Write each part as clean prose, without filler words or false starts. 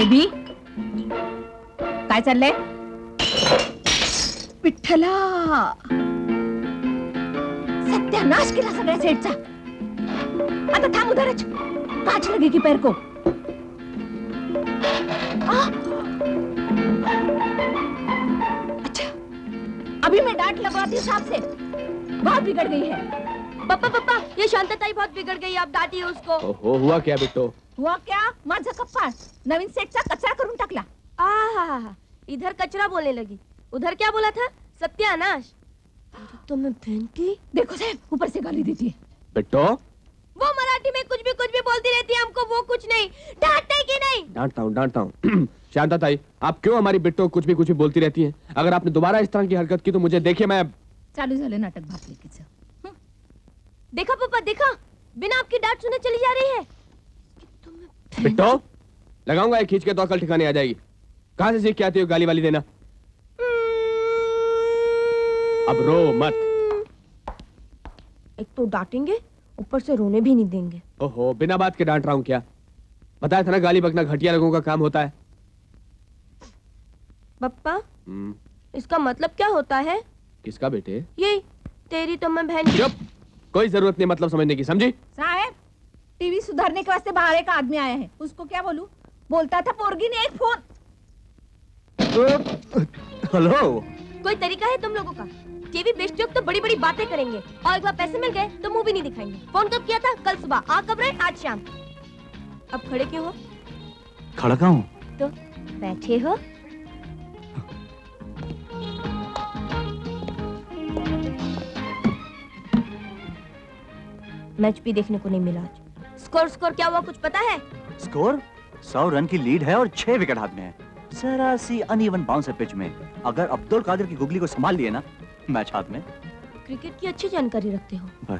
Baby काय चाललंय? विठ्ठला, सत्यानाश केला सगळ्या सेटचा. आता थांब उधरच, काच लगेगी पैर को. अच्छा, अभी मैं डांट लगवाती साहब से. बहुत बिगड़ गई है. पापा पापा, ये शांतताई बहुत बिगड़ गई, आप डांटिए उसको. ओहो, हुआ क्या बिट्टो? हुआ क्या? माझा कप्पा नवीन सेटचा कचरा करून टाकला. आहा, इधर कचरा बोलने लगी, उधर क्या बोला था? सत्यानाश. तो मैं बहन की. देखो साहब, ऊपर से गाली देती है. बिट्टो, वो मराठी में कुछ भी बोलती रहती है, हमको वो कुछ नहीं. डांटते कि नहीं? डांटता हूँ. शांता ताई, आप क्यों हमारी बिट्टो कुछ भी बोलती रहती हैं? अगर आपने दोबारा इस तरह की हरकत की तो मुझे देखिए मैं. चालू झालं नाटक भातलेकीचं. देखा पापा, देखा, बिना आपकी डांट सुने चली जा रही है. बिट्टो, लगाऊंगा एक खींच के तो अकल ठिकाने आ जाएगी. कहाँ से सीख के आती हो गाली वाली देना? अब रो मत. एक तो डांटेंगे, ऊपर से रोने भी नहीं देंगे. ओहो, बिना बात के डांट रहा हूँ क्या? बताया था ना, गाली बकना घटिया लोगों का काम होता है. पप्पा, इसका मतलब क्या होता है? किसका बेटे? ये तेरी तो मैं बहन. चुप, कोई जरूरत नहीं मतलब समझने की, समझी? साहब, टीवी सुधारने के वास्ते बाहर एक आदमी आया है, उसको क्या बोलूं? बोलता था पोरगी ने एक फोन. हेलो, कोई तरीका है तुम लोगों का? टीवी बेचते हो तो बड़ी बड़ी बातें करेंगे, और एक बार पैसे मिल गए तो मुंह भी नहीं दिखाएंगे. फोन कब किया था? कल सुबह. आ कब रहे? आज शाम. अब खड़े क्यों हो? खड़ा कहाँ हूँ? तो बैठे हो. मैच भी देखने को नहीं मिला आज. स्कोर क्या हुआ कुछ पता है? स्कोर 100 रन की लीड है और 6 विकेट हाथ में है. जरा सी अनइवन बाउंस है पिच में. अगर अब्दुल कादिर की गुगली को संभाल लिए ना, मैच हाथ में. क्रिकेट की अच्छी जानकारी रखते हो.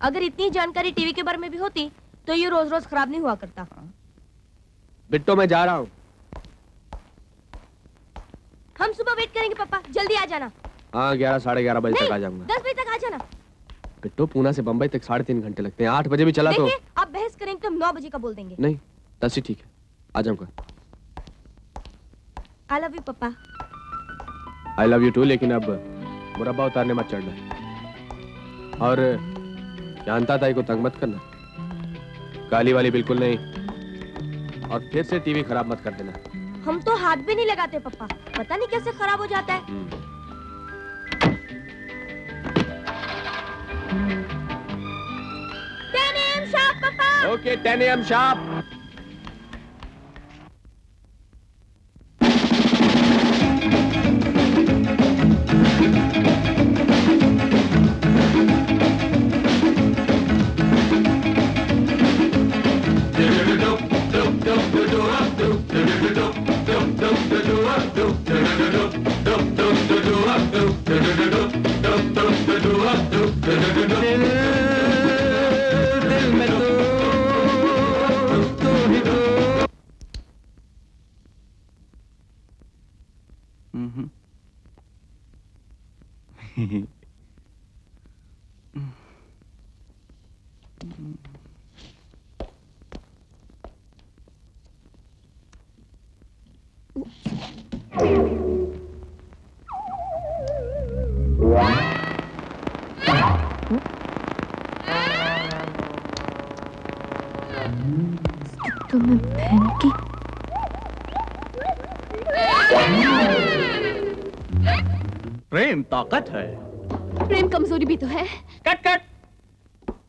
अगर इतनी जानकारी टीवी के बारे में भी होती तो ये रोज रोज खराब नहीं हुआ करता. बिट्टो मैं जा रहा हूँ. हम सुबह वेट करेंगे पापा, जल्दी आ जाना. हाँ, 11 साढ़े 11 बजे तक आ जाऊंगा. 10 बजे तक आ जाना. बिट्टो, पूना से बंबई तक 3.5 घंटे लगते हैं. 8 बजे भी चला तो. देखिए, आप बहस करेंगे तो हम 9 बजे का बोल देंगे. नहीं, 10 ही ठीक है, आ जाऊंगा. आई लव यू पापा. आई लव यू टू, लेकिन अब मुरब्बा उतारने मत चढ़ना. और शांता ताई को तंग मत करना. गाली वाली बिल्कुल नहीं. और फिर से टीवी खराब मत कर देना. हम तो हाथ भी नहीं लगाते पापा, पता नहीं कैसे खराब हो जाता है. 10 AM sharp पापा. Okay, 10 AM sharp. तो मैं बहन की. प्रेम ताकत है. प्रेम कमजोरी भी तो है. Cut cut.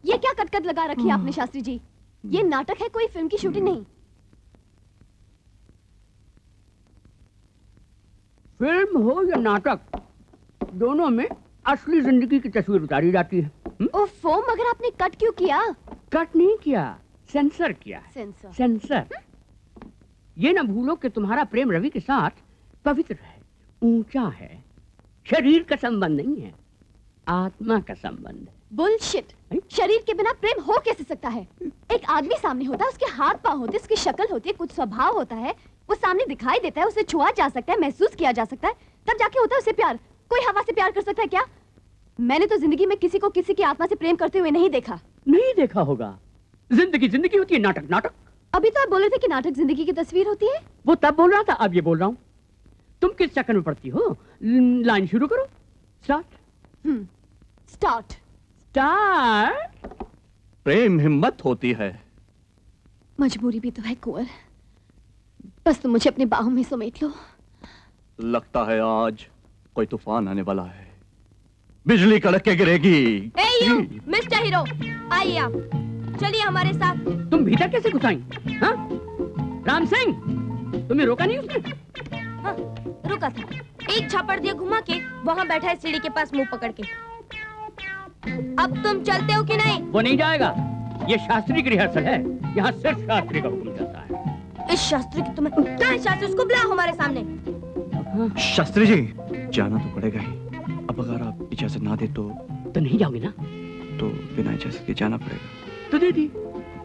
ये क्या कटकट लगा रखी है आपने शास्त्री जी? ये नाटक है, कोई फिल्म की शूटिंग नहीं. फिल्म हो या नाटक, दोनों में असली जिंदगी की तस्वीर उतारी जाती है. ओफो, मगर आपने कट क्यों किया? कट नहीं किया, सेंसर किया. सेंसर. सेंसर. ये न भूलो कि तुम्हारा प्रेम रवि के साथ पवित्र है, ऊंचा है. शरीर का संबंध नहीं है, आत्मा का संबंध है. बुलशिट. शरीर के बिना प्रेम हो कैसे सकता है? एक आदमी सामने होता है, उसके हाथ पांव होते हैं, उसकी शक्ल होती है, कुछ स्वभाव होता है, वो सामने दिखाई देता है, उसे छुआ जा सकता है, महसूस किया जा सकता है, तब जाके होता है उसे प्यार. कोई हवा से प्यार कर सकता है क्या? मैंने तो जिंदगी में किसी को किसी की आत्मा से प्रेम करते हुए नहीं देखा. नहीं देखा होगा. जिंदगी जिंदगी होती है, नाटक नाटक. अभी तो आप बोले थे कि नाटक जिंदगी की तस्वीर होती है। वो तब बोल रहा था, अब ये बोल रहा हूँ। तुम किस चक्कर में पड़ती हो? लाइन शुरू करो। स्टार्ट। स्टार्ट। स्टार्ट। प्रेम हिम्मत होती है। मजबूरी भी तो है कुंवर, बस तुम मुझे अपनी बाहों में समेट लो। लगता है आज कोई तूफान आने वाला है, बिजली कड़क के गिरेगी। मिस्टर हीरो, आइए आप, चलिए हमारे साथ। तुम भीतर कैसे घुस आई? हाँ? राम सिंह, तुम्हें रोका नहीं उसने? हाँ, रुका था। एक छापड़ दिया घुमा के, वहाँ बैठा है सीढ़ी के पास मुंह पकड़ के। अब तुम चलते हो कि नहीं? वो नहीं जाएगा। ये शास्त्री की रिहर्सल है, यहाँ सिर्फ शास्त्री का हुक्म चलता है। इस शास्त्री की तुम्हें क्या है? शास्त्री, उसको बुलाओ हमारे सामने। शास्त्री जी, जाना तो पड़ेगा ही। अब अगर आप इजाजत ना दे तो नहीं जाओगे ना? तो बिना इजाजत के जाना पड़ेगा। तो दे दी,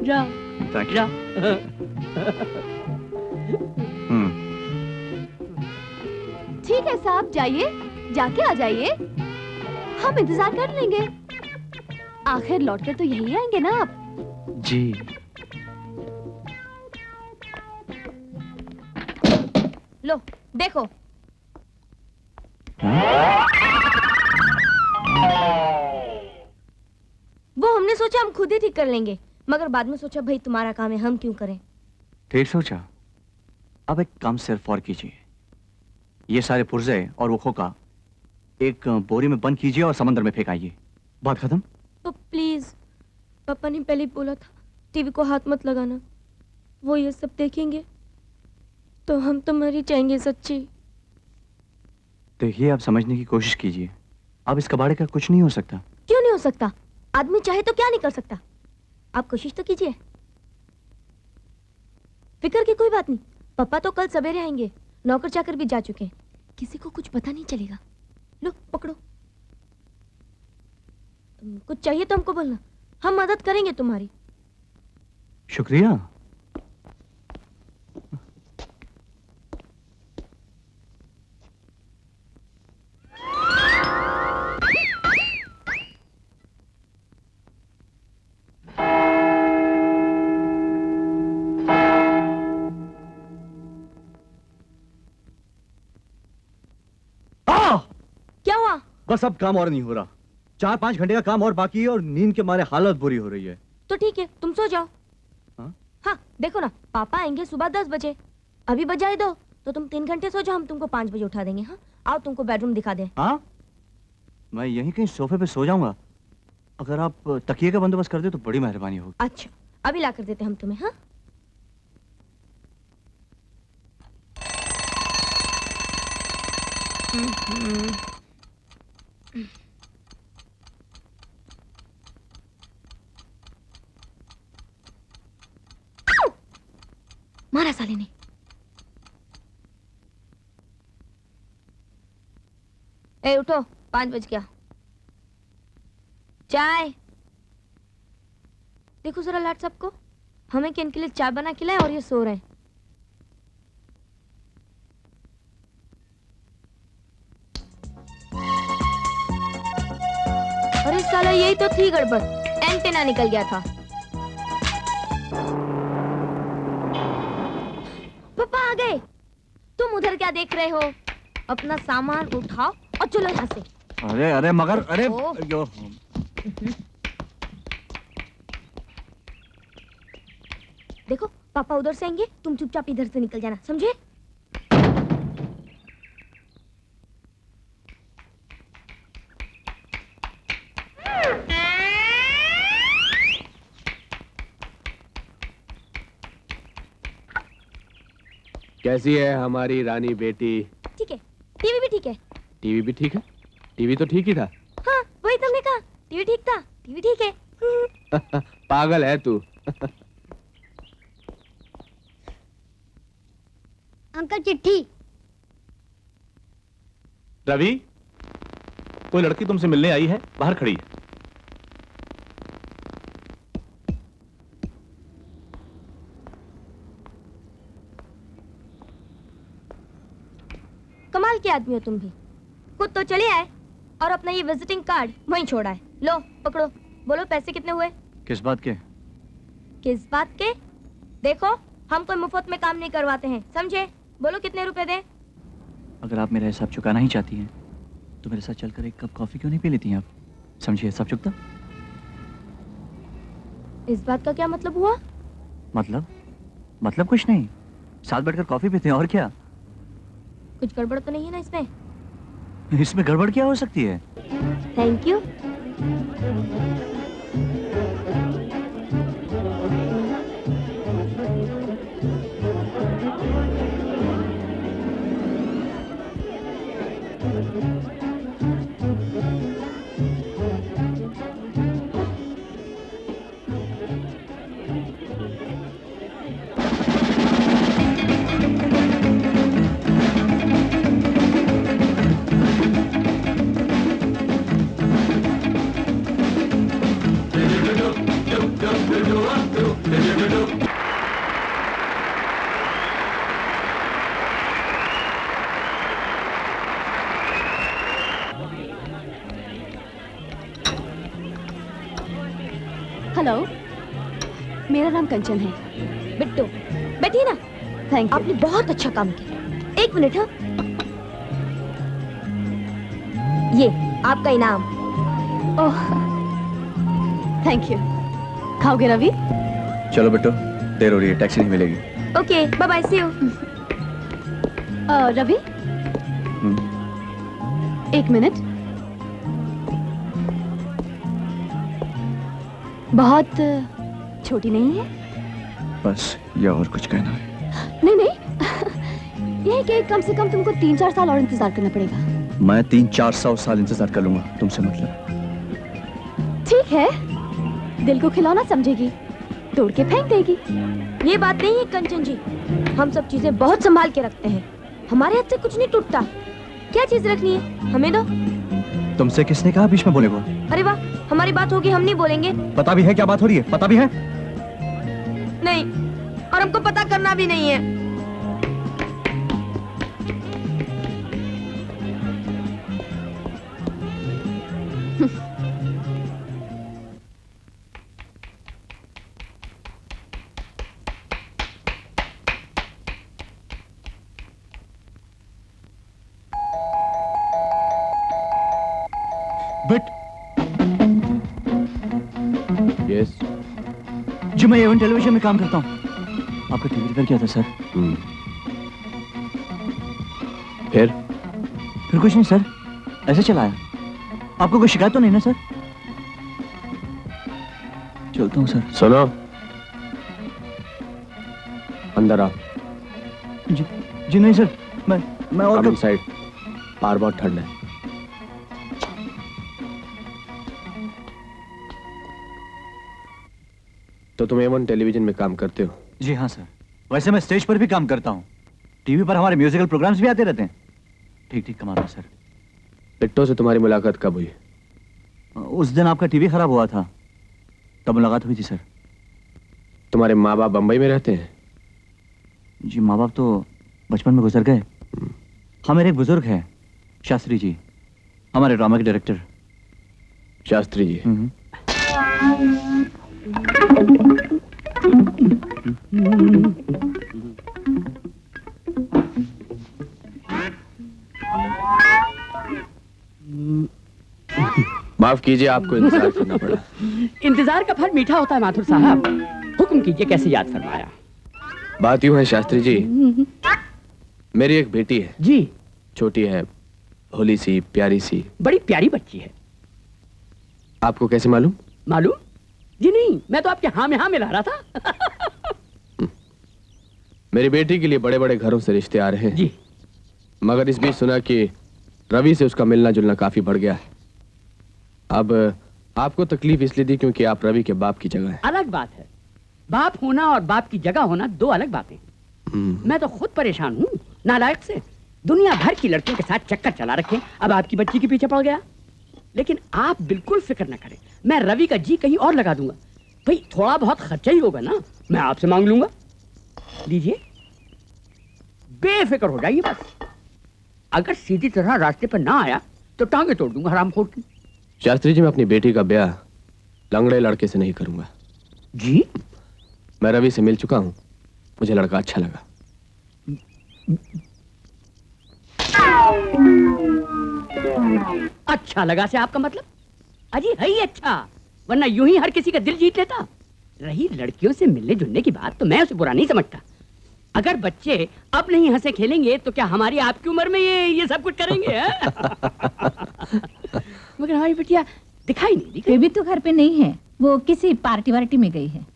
जा। Thank you. जा। ठीक है साहब, जाइए, जाके आ जाइए, हम इंतजार कर लेंगे। आखिर लौटकर तो यही आएंगे ना आप? जी। लो देखो। वो हमने सोचा हम खुद ही ठीक कर लेंगे, मगर बाद में सोचा भाई तुम्हारा काम है, हम क्यों करें। ठीक सोचा। अब एक काम सिर्फ और कीजिए, ये सारे पुर्जे और वो खोखा एक बोरी में बंद कीजिए और समंदर में फेंकाइए। बात खत्म। तो प्लीज, पापा ने पहले ही बोला था टीवी को हाथ मत लगाना, वो ये सब देखेंगे तो हम तो मर ही जाएंगे सच्ची। देखिए, आप समझने की कोशिश कीजिए। अब इस कबाड़े का कुछ नहीं हो सकता। क्यों नहीं हो सकता? आदमी चाहे तो क्या नहीं कर सकता। आप कोशिश तो कीजिए। फिक्र की कोई बात नहीं, पापा तो कल सवेरे आएंगे, नौकर चाकर भी जा चुके हैं, किसी को कुछ पता नहीं चलेगा। लो पकड़ो। कुछ चाहिए तो हमको बोलना, हम मदद करेंगे तुम्हारी। शुक्रिया। क्या हुआ? बस अब काम और नहीं हो रहा। 4-5 घंटे का काम और बाकी है और नींद के मारे हालत बुरी हो रही है। तो ठीक है, तुम सो जाओ। हाँ? हाँ देखो ना, पापा आएंगे सुबह 10 बजे, अभी बजाए दो तो तुम 3 घंटे सो जाओ, हम तुमको 5 बजे उठा देंगे। हाँ, आओ तुमको बेडरूम दिखा दें। हाँ, मैं यहीं कहीं सोफे पे सो जाऊंगा। अगर आप तकिए का बंदोबस्त कर दे तो बड़ी मेहरबानी होगी। अच्छा, अभी ला कर देते हम तुम्हें। हाँ, मारा साले ने। ए उठो, 5 बज गया। चाय देखो जरा लाट साहब को, हमें कि इनके लिए चाय बना के लाए और ये सो रहे हैं। अरे साला, यही तो थी गड़बड़, एंटेना निकल गया था। पापा आ गए। तुम उधर क्या देख रहे हो? अपना सामान उठाओ और चलो यहाँ से। अरे अरे मगर अरे ओ। यो। देखो पापा उधर से आएंगे, तुम चुपचाप इधर से निकल जाना, समझे? कैसी है हमारी रानी बेटी? ठीक है, टीवी भी ठीक है। टीवी भी ठीक है? टीवी तो ठीक ही था। हाँ वही तुमने कहा, टीवी ठीक था, टीवी ठीक है। पागल है तू। अंकल चिट्ठी। रवि, कोई लड़की तुमसे मिलने आई है, बाहर खड़ी है। कमाल के आदमी हो तुम भी, खुद तो चले आए और अपना ये विजिटिंग कार्ड वहीं छोड़ा है। लो पकड़ो, बोलो पैसे कितने हुए? किस बात के? किस बात के? देखो, हम कोई मुफ्त में काम नहीं करवाते हैं, समझे? बोलो कितने रुपए दें? अगर आप मेरा हिसाब चुकाना ही चाहती हैं तो मेरे साथ चलकर एक कप कॉफी क्यों नहीं पी लेती हैं आप? समझिए, हिसाब चुकता। इस बात का क्या मतलब हुआ? मतलब कुछ नहीं, साथ बैठकर कॉफी पीते हैं और क्या। कुछ गड़बड़ तो नहीं है ना इसमें? इसमें गड़बड़ क्या हो सकती है? Thank you. हेलो, मेरा नाम कंचन है। बिट्टू, बैठिए ना। Thank you. आपने बहुत अच्छा काम किया। एक मिनट, हाँ। ये आपका इनाम। ओह, थैंक यू। खाओगे रवि? चलो बेटो, देर हो रही है, टैक्सी नहीं मिलेगी। Okay, bye bye, see you. Ravi, एक मिनट। बहुत छोटी नहीं है? बस या और कुछ कहना है? नहीं नहीं, ये है कि कम से कम तुमको 3-4 साल और इंतजार करना पड़ेगा। मैं 300-400 साल इंतजार कर लूंगा, तुमसे मतलब। ठीक है, दिल को खिलौना समझेगी, तोड़ के फेंक देगी। ये बात नहीं है कंचन जी, हम सब चीजें बहुत संभाल के रखते हैं, हमारे हाथ से कुछ नहीं टूटता। क्या चीज रखनी है, हमें दो। तुमसे किसने कहा बीच में बोले को? अरे वाह, हमारी बात होगी, हम नहीं बोलेंगे। पता भी है क्या बात हो रही है? पता भी है? नहीं, और हमको पता करना भी नहीं है। But yes. जी, मैं एवन टेलीविजन में काम करता हूँ। आपका टीवी रिपेयर किया था सर। फिर कुछ नहीं सर, ऐसे चलाया। आपको कोई शिकायत तो नहीं ना सर? चलता हूँ सर। सुनो, अंदर आओ। जी नहीं सर, मैं और कम साइड, बाहर बहुत ठंड है। तो तुम एवन टेलीविजन में काम करते हो? जी हाँ सर, वैसे मैं स्टेज पर भी काम करता हूँ। टीवी पर हमारे म्यूजिकल प्रोग्राम्स भी आते रहते हैं। ठीक ठीक कमाल है सर। बिट्टो से तुम्हारी मुलाकात कब हुई? उस दिन आपका टीवी खराब हुआ था, तब मुलाकात हुई थी सर। तुम्हारे माँ बाप बंबई में रहते हैं? जी, माँ बाप तो बचपन में गुजर गए। हाँ, मेरे एक बुजुर्ग हैं, शास्त्री जी, हमारे ड्रामा के डायरेक्टर। शास्त्री जी। माफ कीजिए, आपको इंतजार करना पड़ा। इंतजार का फल मीठा होता है माथुर साहब। हुक्म कीजिए, कैसे याद फरमाया? बात यूं है शास्त्री जी, मेरी एक बेटी है जी। छोटी है, भोली सी, प्यारी सी। बड़ी प्यारी बच्ची है। आपको कैसे मालूम? मालूम? जी नहीं, मैं तो आपके हाँ में हाँ मिला रहा था। मेरी बेटी के लिए बड़े बड़े घरों से रिश्ते आ रहे हैं जी। मगर इस बीच सुना कि रवि से उसका मिलना जुलना काफी बढ़ गया है। अब आपको तकलीफ इसलिए दी क्योंकि आप रवि के बाप की जगह हैं। अलग बात है, बाप होना और बाप की जगह होना दो अलग बातें। मैं तो खुद परेशान हूँ नालायक से। दुनिया भर की लड़कियों के साथ चक्कर चला रखे, अब आपकी बच्ची के पीछे पड़ गया। लेकिन आप बिल्कुल फिक्र न करें, मैं रवि का जी कहीं और लगा दूंगा। भाई थोड़ा बहुत खर्चा ही होगा ना, मैं आपसे मांग लूंगा। लीजिए, बेफिक्र हो जाइए बस। अगर सीधी तरह रास्ते पर ना आया तो टांगे तोड़ दूंगा हरामखोर की। शास्त्री जी, मैं अपनी बेटी का ब्याह लंगड़े लड़के से नहीं करूंगा। जी? मैं रवि से मिल चुका हूं, मुझे लड़का अच्छा लगा। अच्छा लगा से आपका मतलब? अजी है ही अच्छा, वरना यूं ही हर किसी का दिल जीत लेता। रही लड़कियों से मिलने जुलने की बात, तो मैं उसे बुरा नहीं समझता। अगर बच्चे अब नहीं हंसे खेलेंगे तो क्या हमारी आपकी उम्र में ये सब कुछ करेंगे? मगर हमारी बिटिया दिखाई नहीं दी। बेबी तो घर पे नहीं है, वो किसी पार्टी वार्टी में गई है।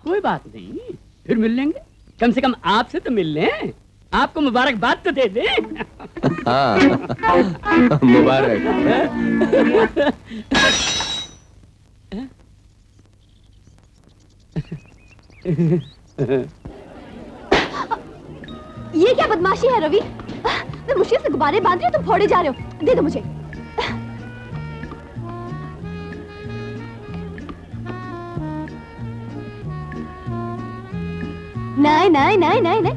कोई बात नहीं, फिर मिल लेंगे। कम से कम आपसे तो मिल लें, आपको मुबारकबाद तो दे दें। हाँ, मुबारक। ये क्या बदमाशी है रवि? मैं मुश्किल से गुब्बारे बांध रही हूँ, तुम फोड़े जा रहे हो। दे दो मुझे। नहीं नहीं नहीं नहीं नहीं।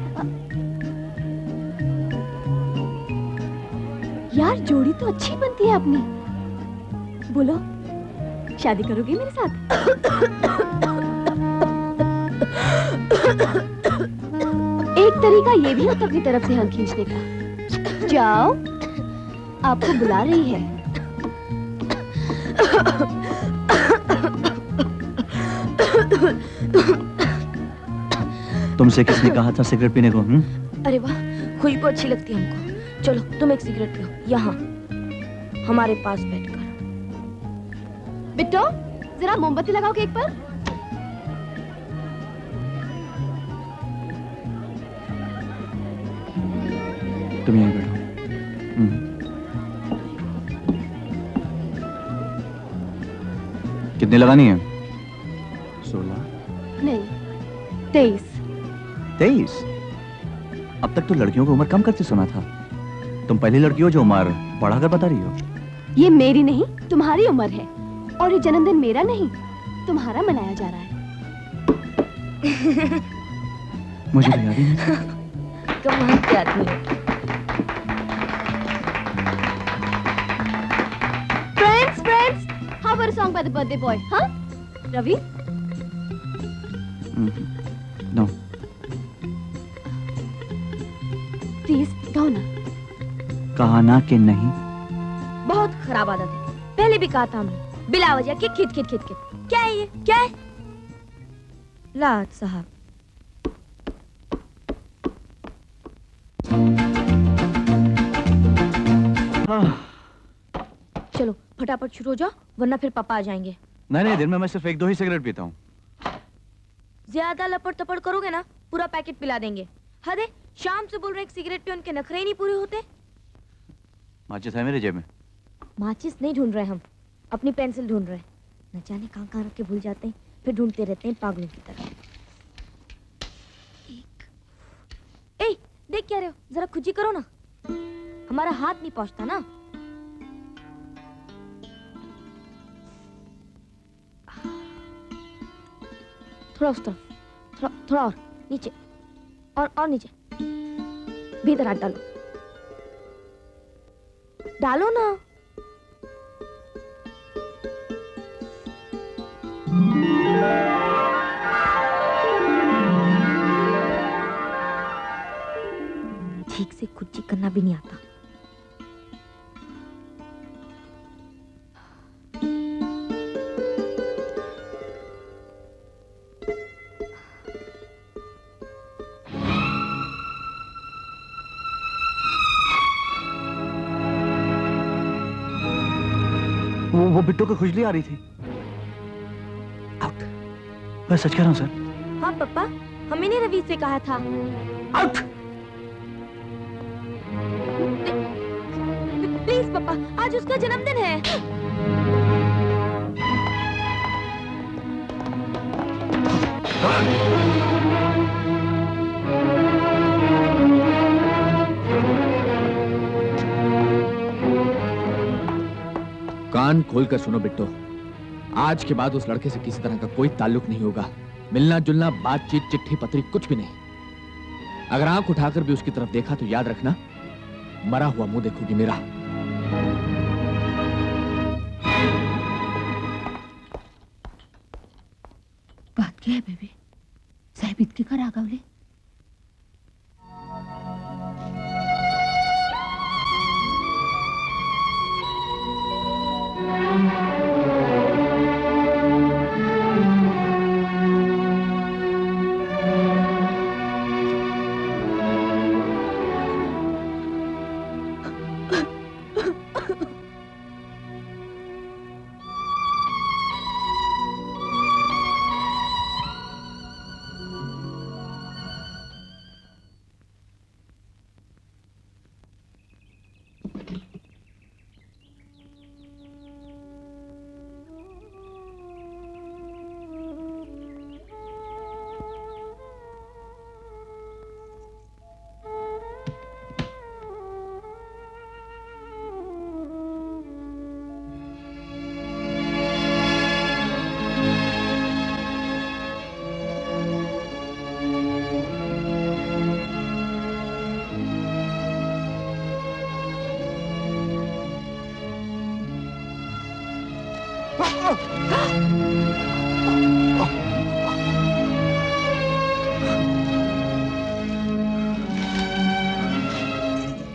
यार जोड़ी तो अच्छी बनती है अपनी। बोलो, शादी करोगे मेरे साथ? एक तरीका ये भी होता अपनी तरफ से हल खींचने का। जाओ, आपको बुला रही है। तुमसे किसने कहा था सिगरेट पीने को? अरे वाह, खुशबू अच्छी लगती है हमको। चलो तुम एक सिगरेट पियो यहाँ हमारे पास बैठकर। बिट्टो, जरा मोमबत्ती लगाओ केक पर। तुम यहीं बैठो। कितने लगानी है? 16? नहीं, 23। 23? अब तक तो लड़कियों को उम्र कम करते सुना था। तुम पहली लड़की हो जो उम्र बढ़ाकर बता रही हो। ये मेरी नहीं, तुम्हारी उम्र है। और ये जन्मदिन मेरा नहीं, तुम्हारा मनाया जा रहा है। मुझे तो याद ही नहीं। कमाल के आदमी हो। Friends, how about a song by the birthday boy? हाँ? रवि? No. Please, गाओ ना। कहा ना कि नहीं। बहुत खराब आदत है, पहले भी कहा था हमने। बिला वजह के खिट खिट खिट खिट। क्या है ये? क्या है? लाट साहब। चलो फटाफट शुरू हो जाओ, वरना फिर पापा आ जाएंगे। नहीं, दिन में मैं सिर्फ 1-2 ही सिगरेट पीता हूँ। ज्यादा लपड़ तपड़ करोगे ना, पूरा पैकेट पिला देंगे। हद है, शाम से बोल रहे एक सिगरेट पे उनके नखरे ही नहीं पूरे होते। माचिस है मेरे जेब में। माचिस नहीं ढूंढ रहे हम, अपनी पेंसिल ढूंढ रहे हैं। न जाने कहाँ कहाँ रख के भूल जाते हैं, फिर ढूंढते रहते हैं पागलों की तरह। ए, देख क्या रहे हो, जरा खुजी करो ना, हमारा हाथ नहीं पहुंचता ना। थोड़ा उस तरफ, थोड़ा और नीचे, और नीचे। भीतर हाथ डालो, डालो ना। ठीक से खुच्ची करना भी नहीं आता। वो बिट्टू को खुजली आ रही थी। आउट। मैं सच कह रहा हूँ सर। हाँ पापा, हमें ने रवि से कहा था। आउट। प्लीज पापा, आज उसका जन्मदिन है। कान खोलकर सुनो बिट्टो, आज के बाद उस लड़के से किसी तरह का कोई ताल्लुक नहीं होगा। मिलना जुलना, बातचीत, चिट्ठी पत्री कुछ भी नहीं। अगर आंख उठाकर भी उसकी तरफ देखा तो याद रखना, मरा हुआ मुंह देखोगी मेरा। बात क्या है बेबी? साहेब इतकी का रागावले?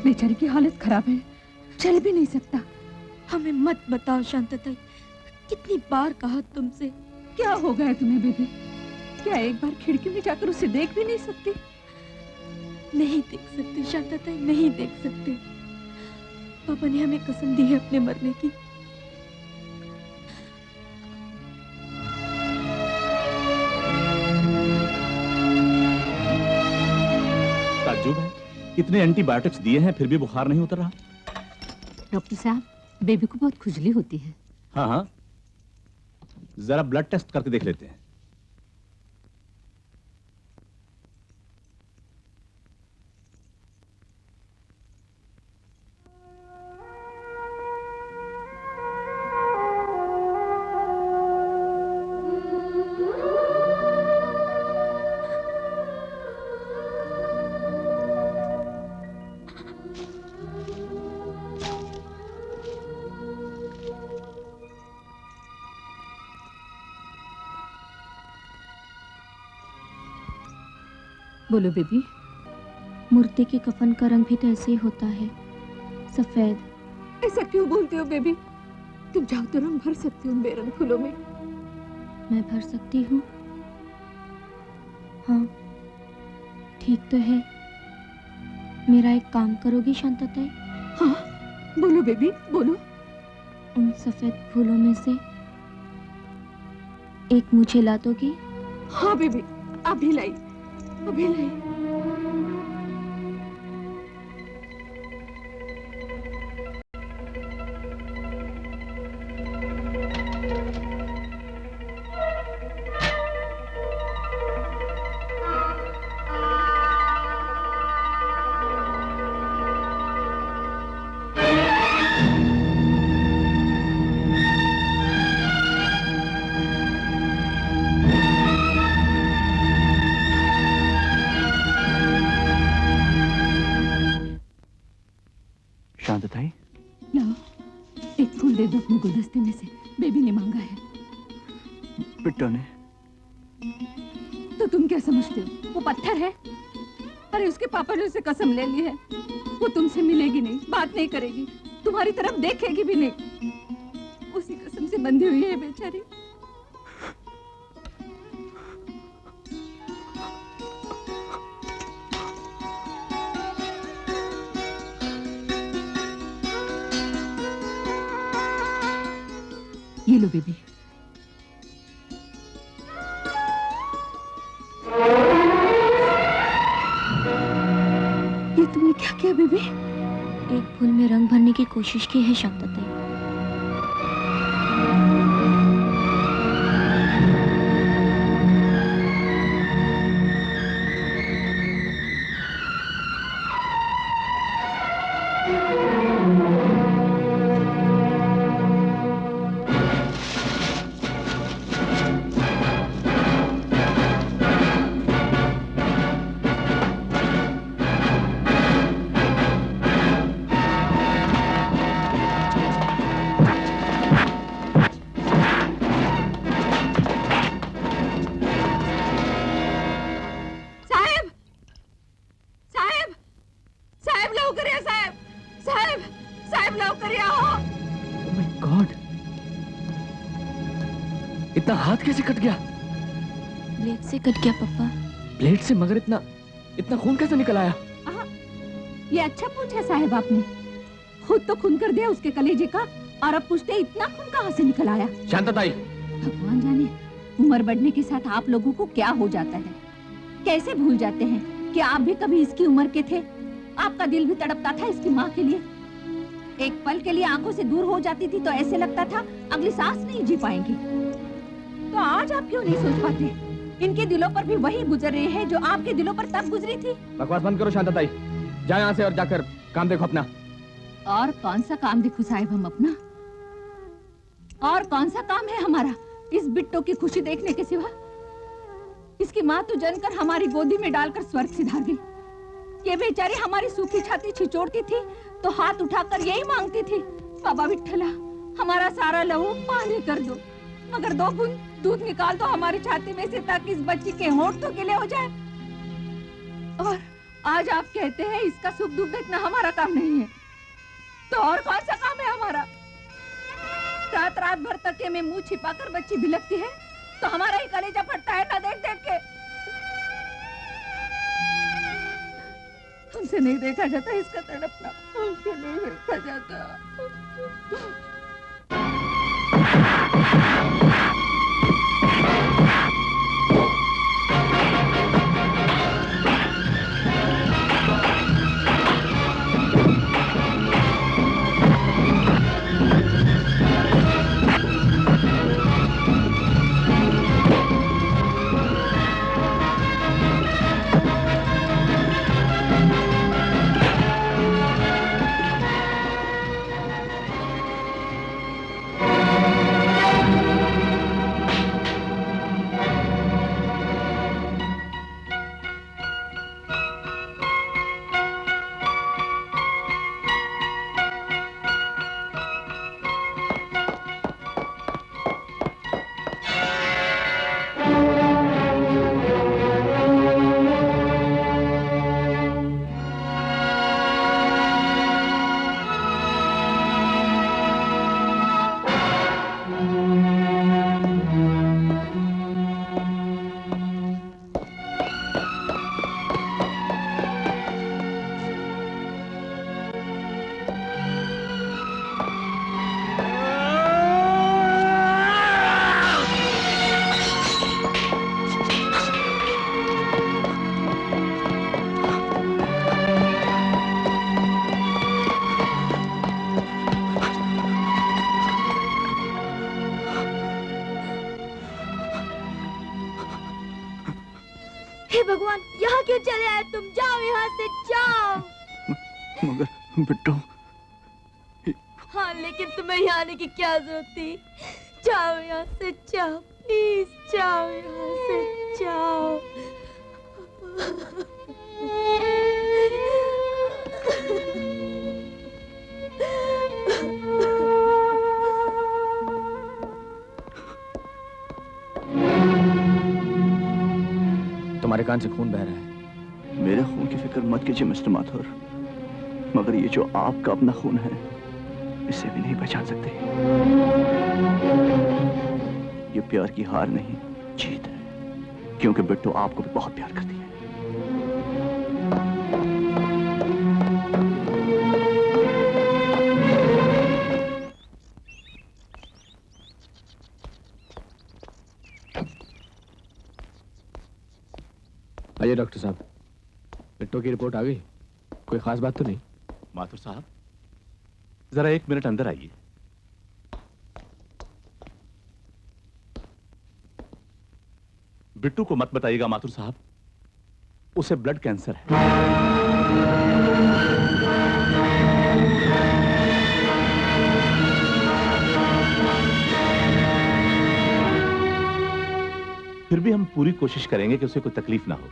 बेचारी की हालत खराब है, चल भी नहीं सकता। हमें मत बताओ शांतताई, कितनी बार कहा तुमसे। क्या हो गया तुम्हें बेबी? क्या एक बार खिड़की में जाकर उसे देख भी नहीं सकती? नहीं देख सकते शांतताई, नहीं देख सकते। पापा ने हमें कसम दी है अपने मरने की। ताज्जुब है, इतने एंटीबायोटिक्स दिए हैं फिर भी बुखार नहीं उतर रहा। डॉक्टर साहब, बेबी को बहुत खुजली होती है। हाँ हाँ, जरा ब्लड टेस्ट करके देख लेते हैं। बोलो बेबी। मूर्ति के कफन का रंग भी तो ऐसे ही होता है, सफेद। ऐसा क्यों बोलते हो बेबी? तुम चाहो तो रंग भर सकती हो बेरंग फूलों में। मैं भर सकती हूँ? हाँ, ठीक तो है। मेरा एक काम करोगी शांतताई? हाँ, बोलो बेबी, बोलो। उन सफेद फूलों में से एक मुझे ला दोगी? हाँ बेबी, अभी लाई, अभी लाई। शांतताई, लाओ, एक फूल दे दो अपने गुलदस्ते में से, बेबी ने मांगा है। बिट्टो ने। तो तुम क्या समझते हो, वो पत्थर है? अरे उसके पापा ने उसे कसम ले ली है, वो तुमसे मिलेगी नहीं, बात नहीं करेगी, तुम्हारी तरफ देखेगी भी नहीं। उसी कसम से बंधी हुई है बेचारी। ये लो बेबी। ये तुमने क्या किया बेबी? एक फूल में रंग भरने की कोशिश की है शांतताई। इतना हाथ कैसे कट गया? ब्लेड से कट गया पापा। ब्लेड से? मगर इतना खून कैसे निकल आया? ये अच्छा पूछा साहब आपने। खुद तो खून कर दिया उसके कलेजे का, और अब पूछते इतना खून कहाँ से निकल आया? शांतताई, भगवान जाने उम्र बढ़ने के साथ आप लोगों को क्या हो जाता है। कैसे भूल जाते हैं कि आप भी कभी इसकी उम्र के थे। आपका दिल भी तड़पता था इसकी माँ के लिए। एक पल के लिए आंखों से दूर हो जाती थी तो ऐसे लगता था अगली सांस नहीं जी पाएंगी। तो आज आप क्यों नहीं सोच पाते? इनके दिलों पर भी वही गुजर रही है जो आपके दिलों पर तब गुजरी थी। बकवास बंद करो शांतताई, जाओ यहाँ से और जाकर काम देखो अपना। और कौन सा काम देखो साहिब हम अपना? और कौन सा काम है हमारा इस बिट्टो की खुशी देखने के सिवा? इसकी माँ तो जनकर हमारी गोदी में डालकर स्वर्ग सिधार गई। ये बेचारी हमारी सूखी छाती छिचोड़ती थी तो हाथ उठाकर यही मांगती थी, बाबा विठ्ठला हमारा सारा लहू पानी कर दो, मगर 2 बूंद दूध निकाल दो हमारी छाती में से ताकि इस बच्ची के होंठ तो गिले हो जाए। आज आप कहते हैं इसका सुख दुख देखना हमारा काम नहीं है, तो और कौन सा काम है हमारा? रात रात भर तके में मुंह छिपाकर बच्ची बिलकती है तो हमारा ही कलेजा फटता है ना देख देख के। हमसे नहीं देखा जाता इसका तड़पना, हमसे नहीं देखा जाता। हे भगवान, यहाँ क्यों चले आए तुम? जाओ यहाँ से, जाओ। मगर बिट्टू। हाँ, लेकिन तुम्हें यहाँ आने की क्या जरूरत थी? जाओ यहाँ से, जाओ, प्लीज जाओ यहाँ से, जाओ। तुम्हारे कान से खून बह रहा है। मेरे खून की फिक्र मत कीजिए मिस्टर माथुर, मगर ये जो आपका अपना खून है इसे भी नहीं पहचान सकते। ये प्यार की हार नहीं, जीत है, क्योंकि बिट्टू आपको भी बहुत प्यार करती है। आइए डॉक्टर साहब, बिट्टू की रिपोर्ट आ गई? कोई खास बात तो नहीं? माथुर साहब, जरा 1 मिनट अंदर आइए। बिट्टू को मत बताइएगा माथुर साहब, उसे ब्लड कैंसर है। फिर भी हम पूरी कोशिश करेंगे कि उसे कोई तकलीफ ना हो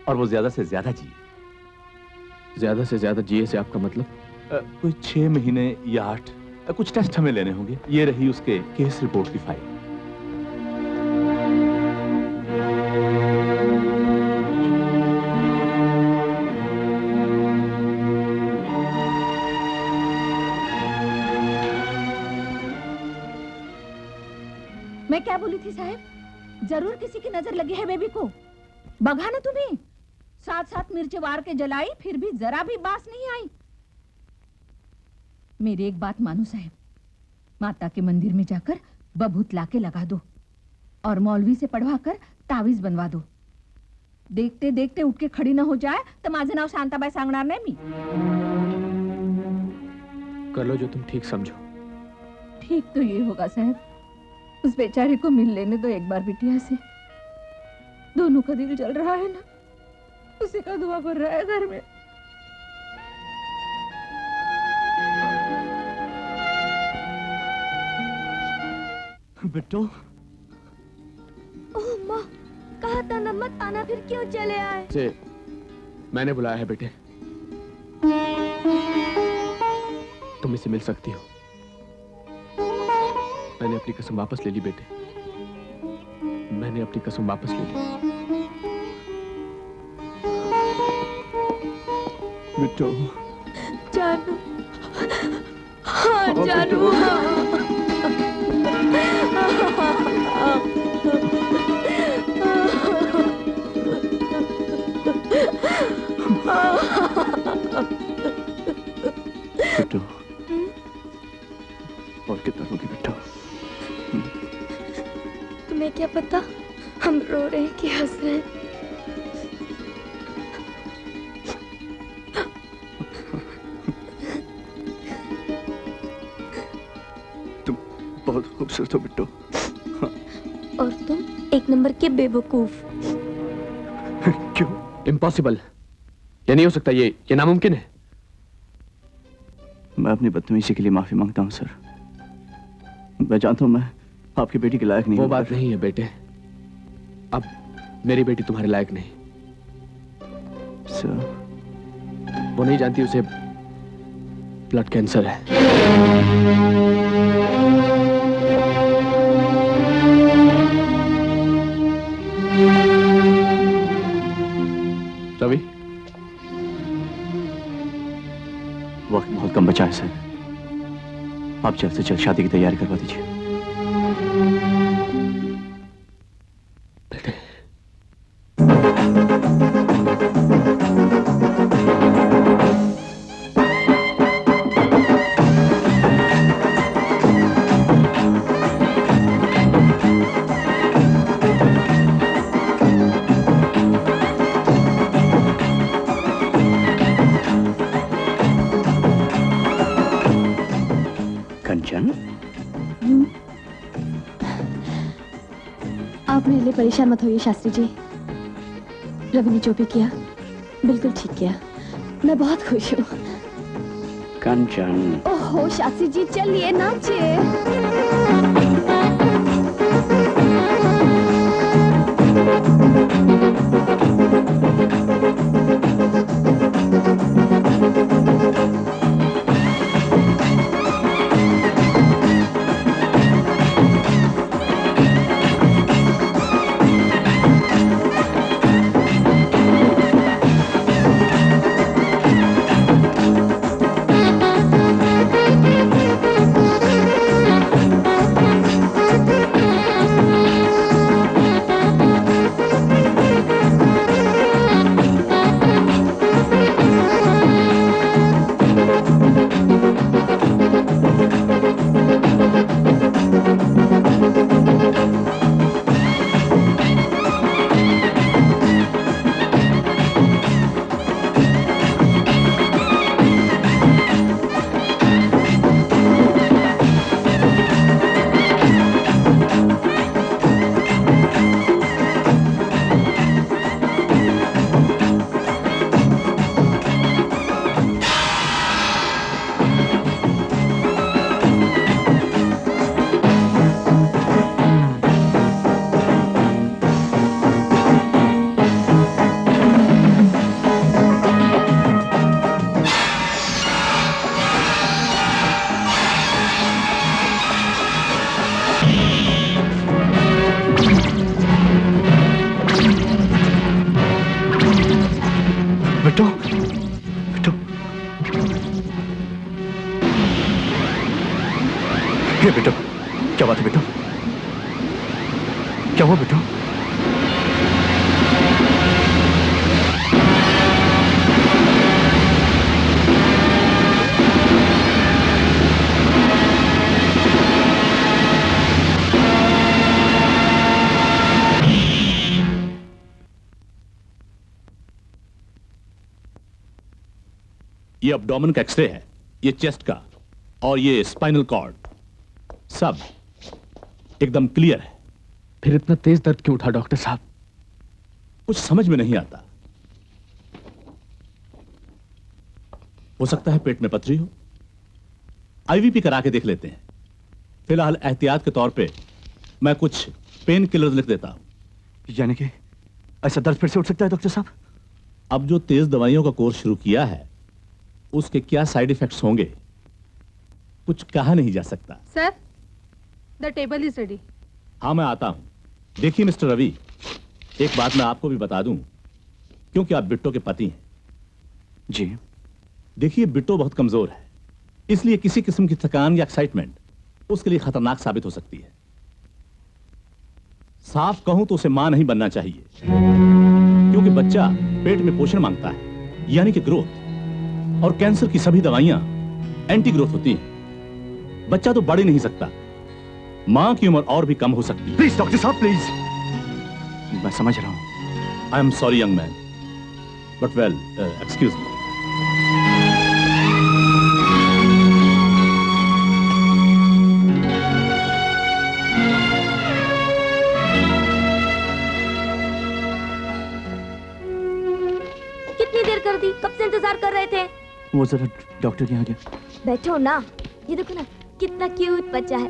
और वो ज्यादा से ज्यादा जिए। ज्यादा से ज्यादा जिए से आपका मतलब? कोई 6 महीने या 8। कुछ टेस्ट हमें लेने होंगे। ये रही उसके केस रिपोर्ट की फाइल। मैं क्या बोली थी साहब? जरूर किसी की नजर लगी है बेबी को। बघा ना तुम्हें, साथ साथ मिर्च वार के जलाई, फिर भी जरा भी बास नहीं आई। मेरी एक बात मानो साहब, माता के मंदिर में जाकर बभूत लाके लगा दो और मौलवी से पढ़वा कर तावीज बनवा दो। देखते देखते उठ के खड़ी ना हो जाए तो माझे नाव शांताबाई सांगणार नाही मी। कर लो जो तुम ठीक समझो। ठीक तो ये होगा साहब, उस बेचारे को मिल लेने दो एक बार बिटिया से। दोनों का दिल जल रहा है ना, उसी का दुआ भर रहा है घर में। बिट्टू, ओह माँ, कहा था ना मत आना, फिर क्यों चले आए? से मैंने बुलाया है बेटे, तुम इससे मिल सकती हो। मैंने अपनी कसम वापस ले ली बेटे, मैंने अपनी कसम वापस ले ली। बिट्टू जानू, हाँ जानू, बिट्टू और कितना रोगी बिट्टू? तुम्हें क्या पता हम रो रहे हैं कि हंस रहे हैं। तुम बहुत खूबसूरत हो बिट्टू। और तुम एक नंबर के बेवकूफ। क्यों? इम्पॉसिबल, ये नहीं हो सकता, ये नामुमकिन है। मैं अपनी बदतमीजी के लिए माफी मांगता हूँ सर। मैं जानता हूँ मैं आपकी बेटी के लायक नहीं वो हूँ, बात पर- नहीं है बेटे, अब मेरी बेटी तुम्हारे लायक नहीं। सर वो नहीं जानती उसे ब्लड कैंसर है। रवि, वक्त बहुत कम बचा है सर। आप जल्द से जल्द शादी की तैयारी करवा दीजिए। बेटे, कंचन, आप मेरे लिए परेशान मत होइए शास्त्री जी। रवि ने जो भी किया बिल्कुल ठीक किया। मैं बहुत खुश हूँ। कंचन, ओहो शास्त्री जी, चलिए नाचिए। बिट्टू, बिट्टू, ये बिट्टू, क्या बात है बिट्टू? क्या हुआ बिट्टू? ये abdomen का एक्सरे है, ये चेस्ट का, और ये स्पाइनल कॉर्ड, सब एकदम क्लियर है। फिर इतना तेज दर्द क्यों उठा डॉक्टर साहब? कुछ समझ में नहीं आता। हो सकता है पेट में पथरी हो। आईवीपी करा के देख लेते हैं। फिलहाल एहतियात के तौर पे मैं कुछ पेन किलर लिख देता हूं। यानी कि ऐसा दर्द फिर से उठ सकता है डॉक्टर साहब? अब जो तेज दवाइयों का कोर्स शुरू किया है उसके क्या साइड इफेक्ट्स होंगे कुछ कहा नहीं जा सकता। Sir, the table is ready. हाँ, मैं आता हूं। देखिए मिस्टर रवि, एक बात मैं आपको भी बता दूं, क्योंकि आप बिट्टो के पति हैं। जी। देखिए, बिट्टो बहुत कमजोर है, इसलिए किसी किस्म की थकान या एक्साइटमेंट उसके लिए खतरनाक साबित हो सकती है। साफ कहूं तो उसे मां नहीं बनना चाहिए, क्योंकि बच्चा पेट में पोषण मांगता है, यानी कि ग्रोथ। और कैंसर की सभी दवाइयां एंटी ग्रोथ होती हैं। बच्चा तो बढ़ ही नहीं सकता, मां की उम्र और भी कम हो सकती है। प्लीज डॉक्टर साहब, प्लीज। मैं समझ रहा हूं। I am sorry young man, but well, excuse me. कितनी देर कर दी, कब से इंतजार कर रहे थे। वो जरा डॉक्टर के यहाँ गया। बैठो ना, ये देखो ना कितना क्यूट बच्चा है।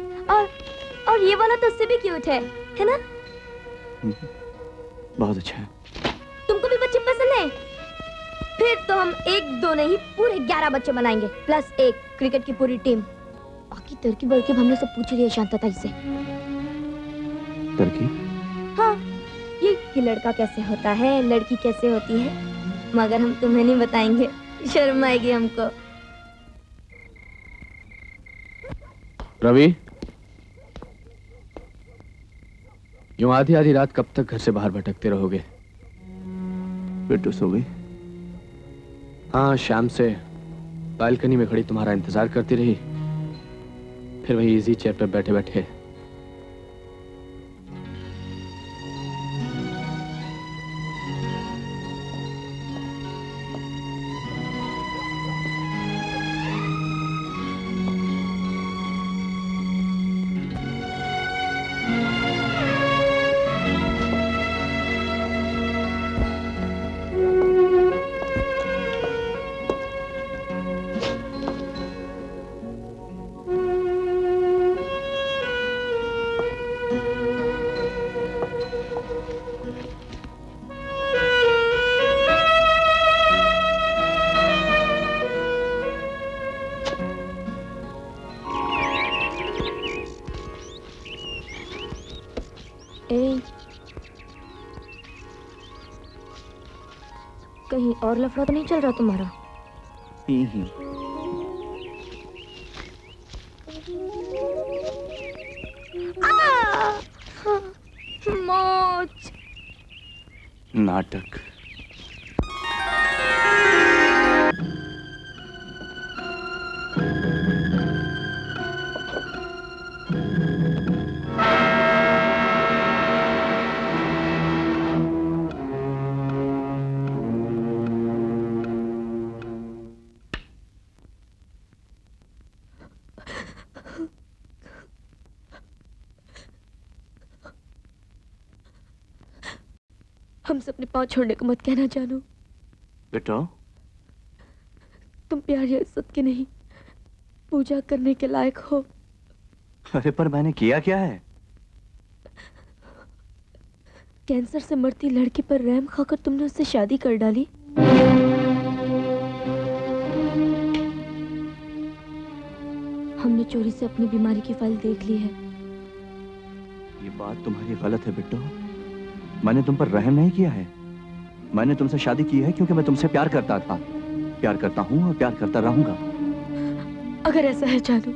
और ये वाला तो उससे भी क्यूट है ना? बहुत अच्छा है। तुमको भी बच्चे पसंद है? फिर तो हम 1-2 नहीं पूरे 11 बच्चे बनाएंगे, प्लस एक क्रिकेट की पूरी टीम। बाकी तरकीब वरकीब हमने सब पूछ लिया शांतता से। तरकीब? हाँ, ये कि लड़का कैसे होता है, लड़की कैसे होती है, मगर हम तुम्हें नहीं बताएंगे, शर्म आएगी हमको। रवि, यूं आधी आधी रात कब तक घर से बाहर भटकते रहोगे? बिट्टो सो गई? हाँ, शाम से बालकनी में खड़ी तुम्हारा इंतजार करती रही, फिर वही इजी चेयर पर बैठे बैठे। कहीं और लफड़ा तो नहीं चल रहा तुम्हारा? मौज। नाटक। हमसे अपने पाँव छोड़ने को मत कहना जानू। बेटा, तुम प्यार या इज्जत के नहीं, पूजा करने के लायक हो। अरे पर मैंने किया क्या है? कैंसर से मरती लड़की पर रहम खाकर तुमने उससे शादी कर डाली। हमने चोरी से अपनी बीमारी की फाइल देख ली है। ये बात तुम्हारी गलत है बिट्टो। मैंने तुम पर रहम नहीं किया है। मैंने तुमसे शादी की है क्योंकि मैं तुमसे प्यार करता था, प्यार करता हूँ और प्यार करता रहूंगा। अगर ऐसा है जानू,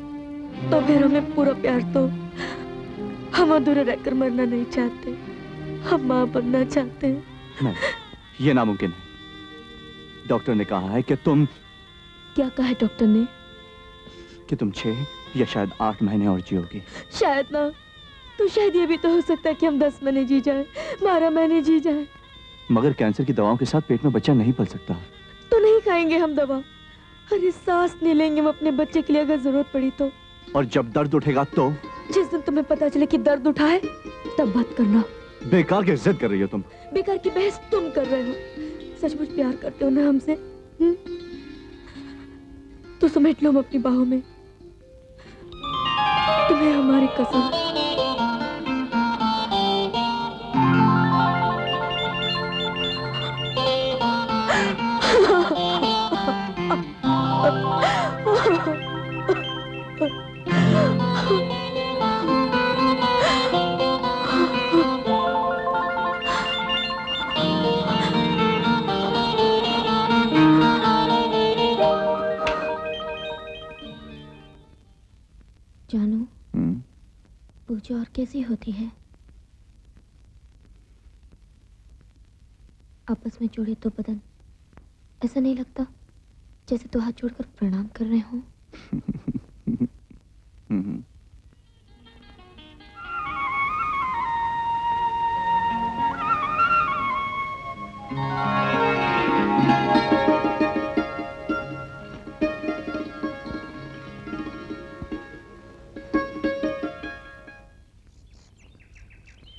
तो फिर हमें पूरा प्यार दो। हम अधूरे रहकर मरना नहीं चाहते, हम माँ बनना चाहते हैं। नहीं, ये नामुमकिन है। डॉक्टर ने कहा है कि तुम... क्या कहा है डॉक्टर ने? कि तुम 6 या शायद 8 महीने और जियोगी। शायद ना, तो शायद ये भी तो हो सकता है कि हम 10 महीने जी जाएं, 12 महीने जी जाएं। मगर कैंसर की दवाओं के साथ पेट में बच्चा नहीं पल सकता। तो नहीं खाएंगे हम दवा, अरे सांस नहीं लेंगे हम अपने बच्चे के लिए अगर जरूरत पड़ी तो। और जब दर्द उठेगा तो? जिस दिन तुम्हें पता चले कि दर्द उठा है तब बात करना। बेकार की जिद कर रही हो तुम। बेकार की बहस तुम कर रहे हो। सचमुच प्यार करते हो ना हमसे? तो समेट लो हम अपनी बाहों में, तुम्हें हमारी कसम। कुछ और कैसी होती है। आपस में जुड़े तो बदन, ऐसा नहीं लगता जैसे तो हाथ जोड़कर प्रणाम कर रहे हों।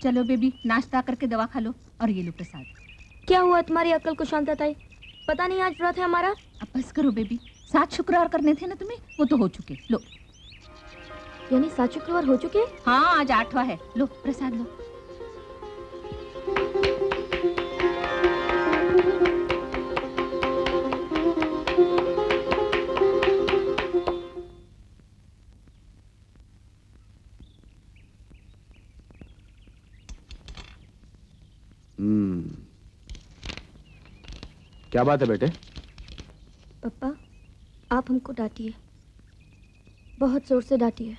चलो बेबी, नाश्ता करके दवा खा लो और ये लो प्रसाद। क्या हुआ तुम्हारी अक्ल को शांतताई? पता नहीं आज व्रत है हमारा। अब बस करो बेबी, 7 शुक्रवार करने थे ना तुम्हें, वो तो हो चुके। लो। यानी 7 शुक्रवार हो चुके? हाँ, आज 8वां है। लो प्रसाद लो। क्या बात है बेटे? पापा, आप हमको डांटिए, बहुत जोर से डांटिए।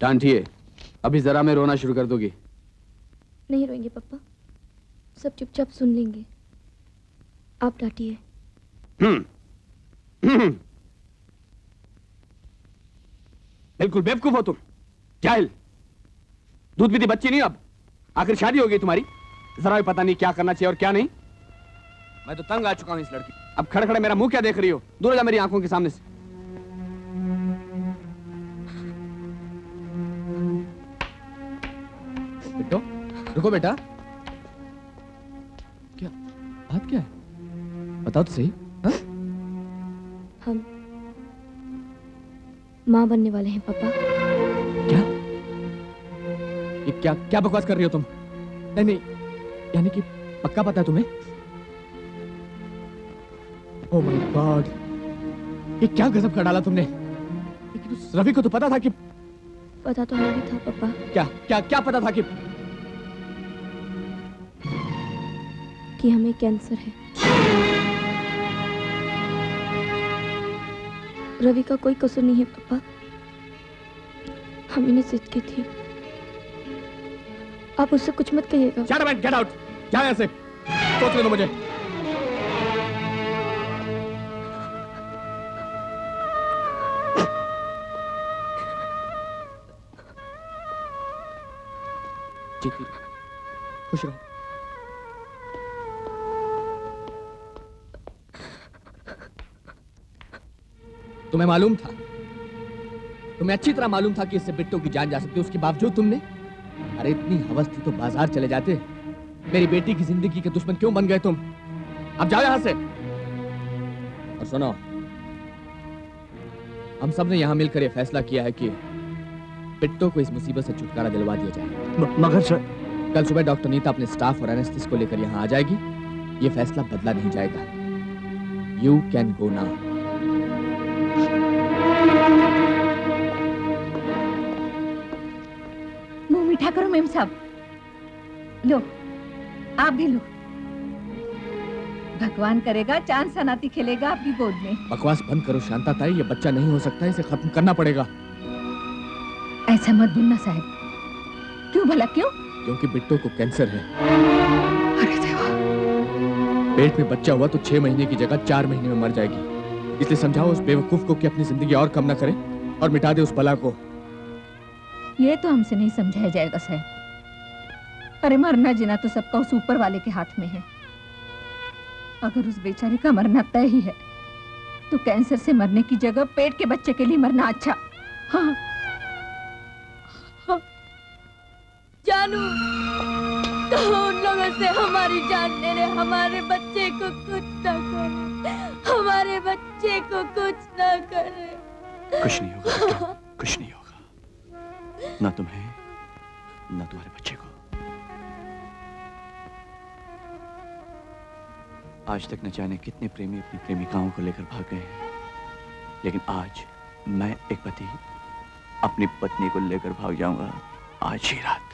डांटिए? अभी जरा में रोना शुरू कर दोगी? नहीं रोएंगे पापा, सब चुपचाप सुन लेंगे। आप डांटिए। बिल्कुल बेवकूफ हो तुम, जाहिल। दूध पीती बच्ची नहीं अब, आखिर शादी हो गई तुम्हारी, जरा भी पता नहीं क्या करना चाहिए और क्या नहीं। मैं तो तंग आ चुका हूं इस लड़की। अब खड़े खड़े मेरा मुंह क्या देख रही हो? दूर हो जा मेरी आंखों के सामने से। बेटो, रुको बेटा। क्या बात क्या है? बताओ तो सही। हाँ? हम माँ बनने वाले हैं पापा। क्या? ये क्या क्या बकवास कर रही हो तुम? नहीं नहीं, यानी कि पक्का पता है तुम्हें? ओह माय गॉड, ये क्या गजब कर डाला तुमने। लेकिन उस रवि को तो पता था कि... पता तो हमें भी था पापा। क्या क्या क्या पता था कि हमें कैंसर है। रवि का कोई कसूर नहीं है पापा, हम ही ने जिद की थी। आप उससे कुछ मत कहिएगा। Shut up and get out! जा यहाँ से। सोच लेना मुझे। जीती, खुश रहो। तुम्हें मालूम था, तुम्हें अच्छी तरह मालूम था कि इससे बिट्टू की जान जा सकती है, उसके बावजूद तुमने... अरे इतनी हवस थी तो बाजार चले जाते। मेरी बेटी की जिंदगी के दुश्मन क्यों बन गए तुम? अब जाओ यहां से। और सुनो, हम सब ने यहां मिलकर यह फैसला किया है कि बिट्टू को इस मुसीबत से छुटकारा दिलवा दिया जाए। मगर सर, कल सुबह डॉक्टर नीता अपने स्टाफ और एनेस्थिस को लेकर यहां आ जाएगी। यह फैसला बदला नहीं जाएगा। You can go now. मुंह मीठा करो मेम साहब। लो, आप भी लो। भगवान करेगा चांद सा नाती खेलेगा आपकी गोद में। बकवास बंद करो शांता ताई, ये बच्चा नहीं हो सकता, इसे खत्म करना पड़ेगा। ऐसा मत बोलना साहब। क्यों भला क्यों? क्योंकि बिट्टू को कैंसर है। अरे देवा। पेट में बच्चा हुआ तो 6 महीने की जगह 4 महीने में मर जाएगी। इसलिए समझाओ उस बेवकूफ को कि अपनी जिंदगी और कम ना करे और मिटा दे उस बला को। ये तो हमसे नहीं समझाया जाएगा साहब। अरे मरना जीना तो सबका उस ऊपर वाले के हाथ में है। अगर उस बेचारे का मरना तय ही है तो कैंसर से मरने की जगह पेट के बच्चे के लिए मरना अच्छा। हाँ। हाँ। जानू, तो उन लोगों से हमारी जान ले ले, हमारे बच्चे को कुछ ना करे, हमारे बच्चे को कुछ ना करे। कुछ नहीं होगा बेटा, कुछ नहीं होगा। ना तुम्हें, ना तुम्हारे बच्चे को। आज तक न जाने कितने प्रेमी अपनी प्रेमिकाओं को लेकर भाग गए हैं, लेकिन आज मैं एक पति अपनी पत्नी को लेकर भाग जाऊंगा आज ही रात।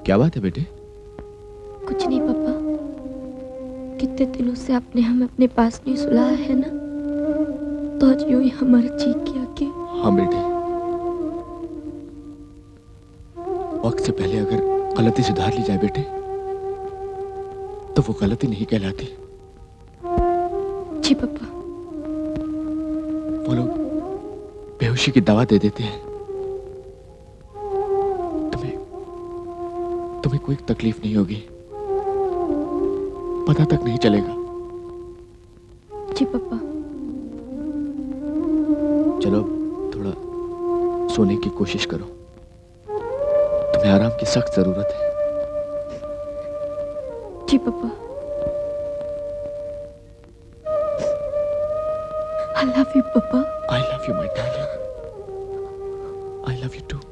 क्या बात है बेटे? कुछ नहीं पापा, कितने दिनों से आपने हमें अपने पास नहीं सुलाया है ना, तो आज यूं ही हमारा जी किया कि। हाँ बेटे, वक्त से पहले अगर गलती सुधार ली जाए बेटे, तो वो गलती नहीं कहलाती। जी पापा। वो लोग बेहोशी की दवा दे देते हैं, तुम्हें कोई तकलीफ नहीं होगी, पता तक नहीं चलेगा। जी पापा। चलो थोड़ा सोने की कोशिश करो, तुम्हें आराम की सख्त जरूरत है। जी पापा। I love you, पापा। I love you, my darling. I love you too.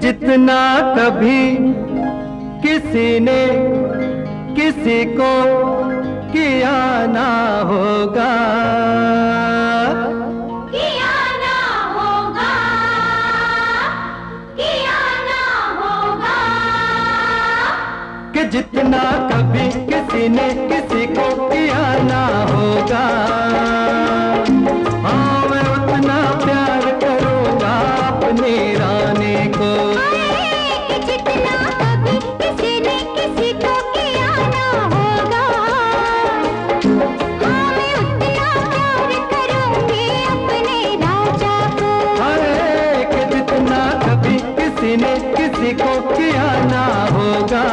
जितना कभी किसी ने किसी को किया ना होगा, किया ना होगा, किया ना होगा, कि जितना कभी किसी ने किसी को किया ना होगा, हाँ मैं उतना प्यार करूँगा अपनी रानी को। जितना कभी किसी ने किसी को किया ना होगा, हाँ मैं उतना प्यार करूँगी अपने राजा को। अरे कि जितना कभी किसी ने किसी को किया ना होगा,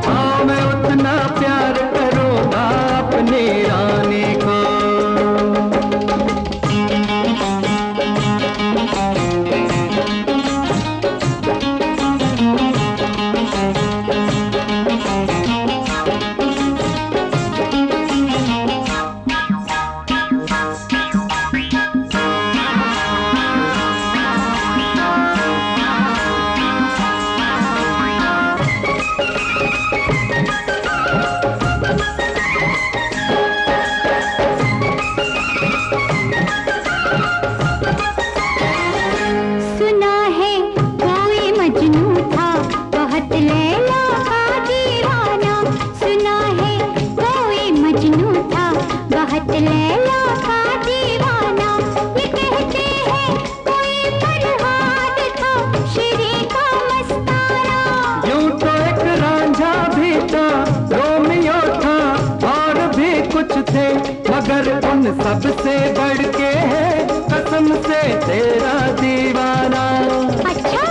हाँ मैं उतना प्यार करूँगा अपनी रानी को। सबसे बढ़ के है कसम से तेरा दीवाना। अच्छा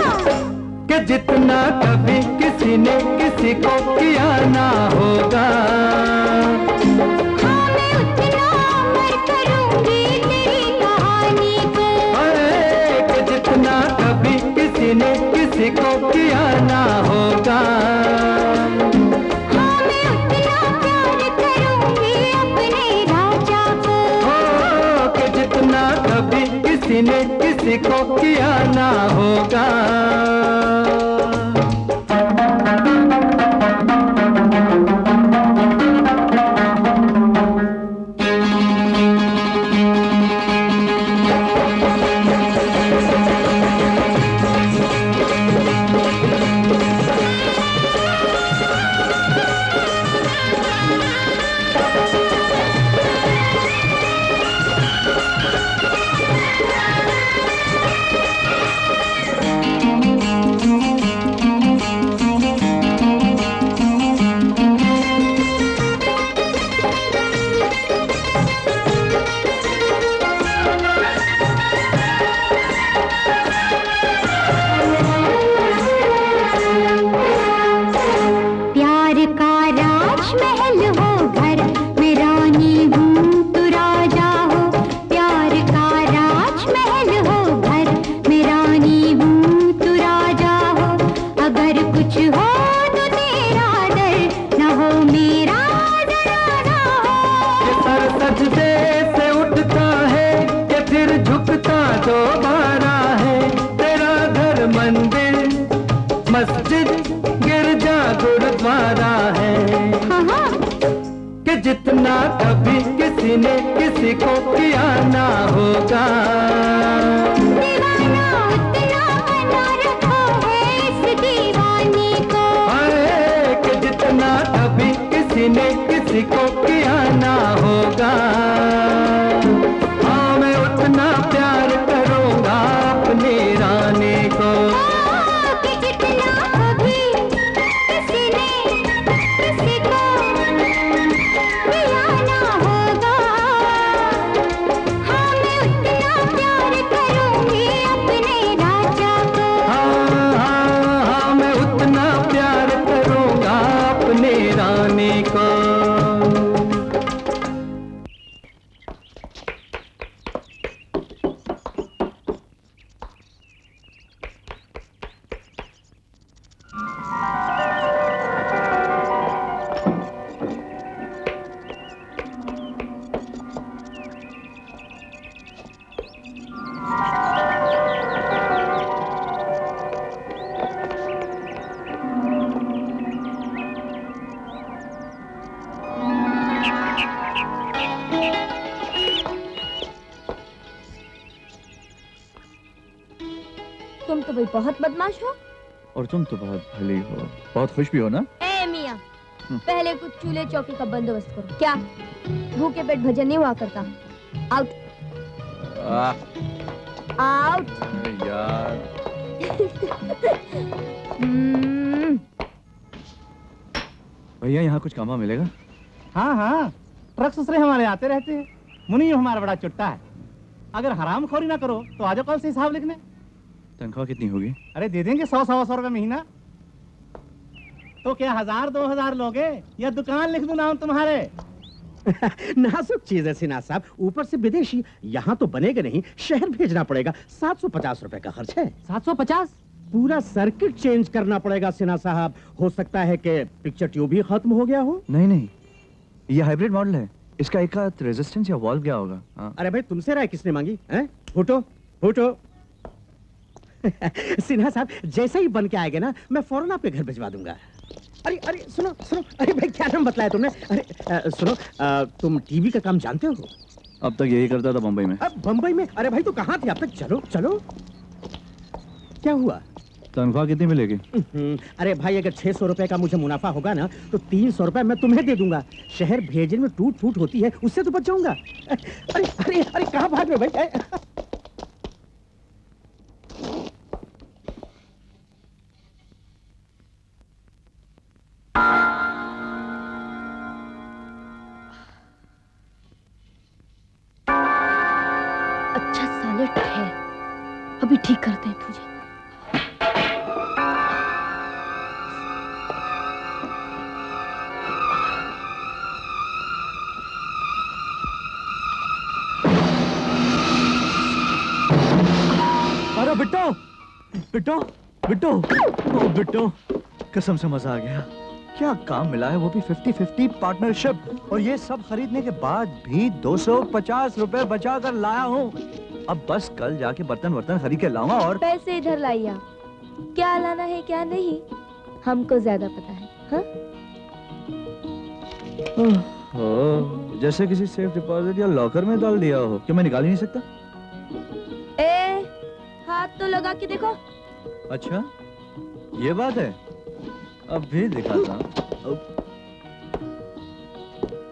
कि जितना कभी किसी ने किसी को किया ना होगा, हाँ मैं उतना अमर करूंगी तेरी कहानी को। अरे कि जितना कभी किसी ने किसी को किया ना होगा, हाँ मैं उतना प्यार करूंगी अपने राजा को। ओ कि जितना कभी किसी ने किसी को किया ना होगा। प्यार का राजमहल हो घर में रानी हूँ तू राजा हो। प्यार का राजमहल हो घर में रानी हूँ तू राजा हो। अगर कुछ हो तो तेरा डर न हो मेरा डराना हो। ये सर सजदे से उठता है ये फिर झुकता दोबारा है। तेरा घर मंदिर मस्जिद गिरजा गुरुद्वारा है। हाँ हाँ कि जितना कभी किसी ने किसी को किया ना होगा, दीवाना उतना बना रखो है इस दीवाने को। अरे कि जितना कभी किसी ने किसी को किया ना होगा, हाँ मैं उतना प्यार करूँगा अपनी रानी को। कि जितना कभी किसी ने किसी को किया ना होगा, हाँ मैं उतना प्यार करूंगी अपने राजा को। हाँ हाँ हाँ मैं उतना प्यार करूँगा अपनी रानी को। तुम तो भाई बहुत बदमाश हो। और तुम तो बहुत भली हो, बहुत खुश भी हो ना। ए मियाँ, पहले कुछ चूल्हे चौकी का बंदोबस्त करो। क्या भूखे पेट भजन नहीं हुआ करता? Out out. यार भैया यहाँ कुछ कामा मिलेगा? हाँ हाँ, ट्रक ससुरे हमारे आते रहते हैं। मुनीम हमारा बड़ा चुट्टा है। अगर हराम खोरी ना करो तो आ जाओ कल से हिसाब लिखने। तनख्वाह कितनी होगी? अरे दे देंगे 100-100 रुपए महीना। तो क्या 1000-2000 लोगे या दुकान लिख दूं नाम तुम्हारे? नाजुक चीज है सिन्हा साहब, ऊपर से विदेशी, यहाँ तो बनेगा नहीं, शहर भेजना पड़ेगा। 750 रुपए का खर्च है। 750? पूरा सर्किट चेंज करना पड़ेगा सिन्हा साहब। हो सकता है कि पिक्चर ट्यूब ही खत्म हो गया हो। नहीं नहीं, ये हाइब्रिड मॉडल है, इसका एक आध रेजिस्टेंस या वॉल्व गया होगा। हाँ। अरे भाई तुमसे राय किसने मांगी है? फूटो फूटो। सिन्हा साहब जैसे ही बन के आएगा ना, मैं फौरन आपके घर भिजवा दूंगा। अरे अरे सुनो सुनो, अरे भाई क्या नाम बतलाया तुमने? अरे सुनो, तुम टीवी का काम जानते हो? अब तक यही करता था बम्बई में। अब बम्बई में? अरे भाई तो कहाँ थे अब तक? चलो चलो। क्या हुआ? तनख्वाह कितनी मिलेगी? अरे भाई अगर 600 रुपए का मुझे मुनाफा होगा ना, तो 300 रुपए मैं तुम्हें दे दूंगा। शहर भेजने में टूट फूट होती है, उससे तो बच जाऊंगा। अरे अरे अरे कहाँ भाग रहे हो भाई? अच्छा साले ठहर, अभी ठीक करते हैं तुझे। अरे बिट्टो, बिट्टो, बिट्टो, ओ बिट्टो, कसम से मजा आ गया। क्या काम मिला है, वो भी 50-50 पार्टनरशिप, और ये सब खरीदने के बाद भी 250 रुपए बचा कर लाया हूँ। अब बस कल जाके बर्तन खरीद के लाऊंगा। और पैसे इधर लाइए, क्या लाना है क्या नहीं हमको ज्यादा पता है। हाँ? जैसे किसी सेफ डिपॉजिट या लॉकर में डाल दिया हो। क्यों मैं निकाल ही नहीं सकता? हाथ तो लगा के देखो। अच्छा, ये बात है, अब भी दिखाता हूं।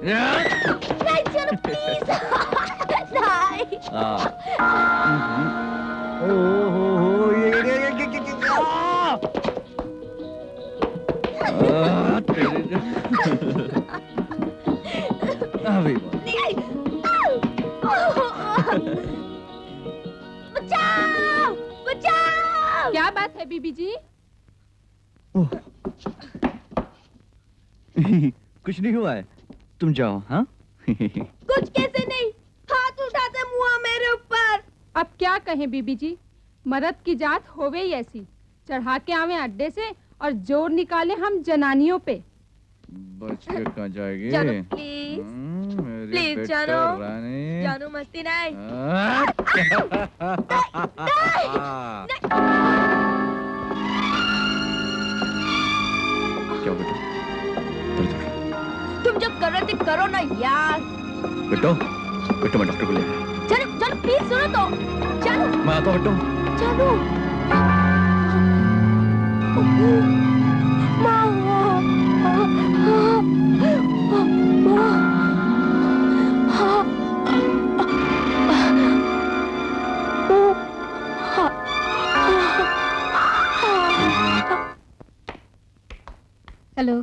नहीं चलो प्लीज। नहीं। ओ हो ये अभी बचाओ बचाओ। क्या बात है बीबी जी? कुछ नहीं हुआ है, तुम जाओ। हाँ कुछ कैसे नहीं, हाथ उठाते मुआ मेरे ऊपर। अब क्या कहें बीबी जी, मर्द की जात होवे ही ऐसी, चढ़ा के आवे अड्डे से और जोर निकाले हम जनानियों पे। बच के कहाँ जाएगी? जानो प्लीज, प्लीज जानो, जानो मस्ती नहीं। क्या बेटा? तुम जब कर रहे थे करो ना यार। बेटो, बेटो मैं डॉक्टर को ले आया। चलो चलो प्लीज सुनो तो, चलो। मैं आता हूँ बेटो। चलो। हेलो।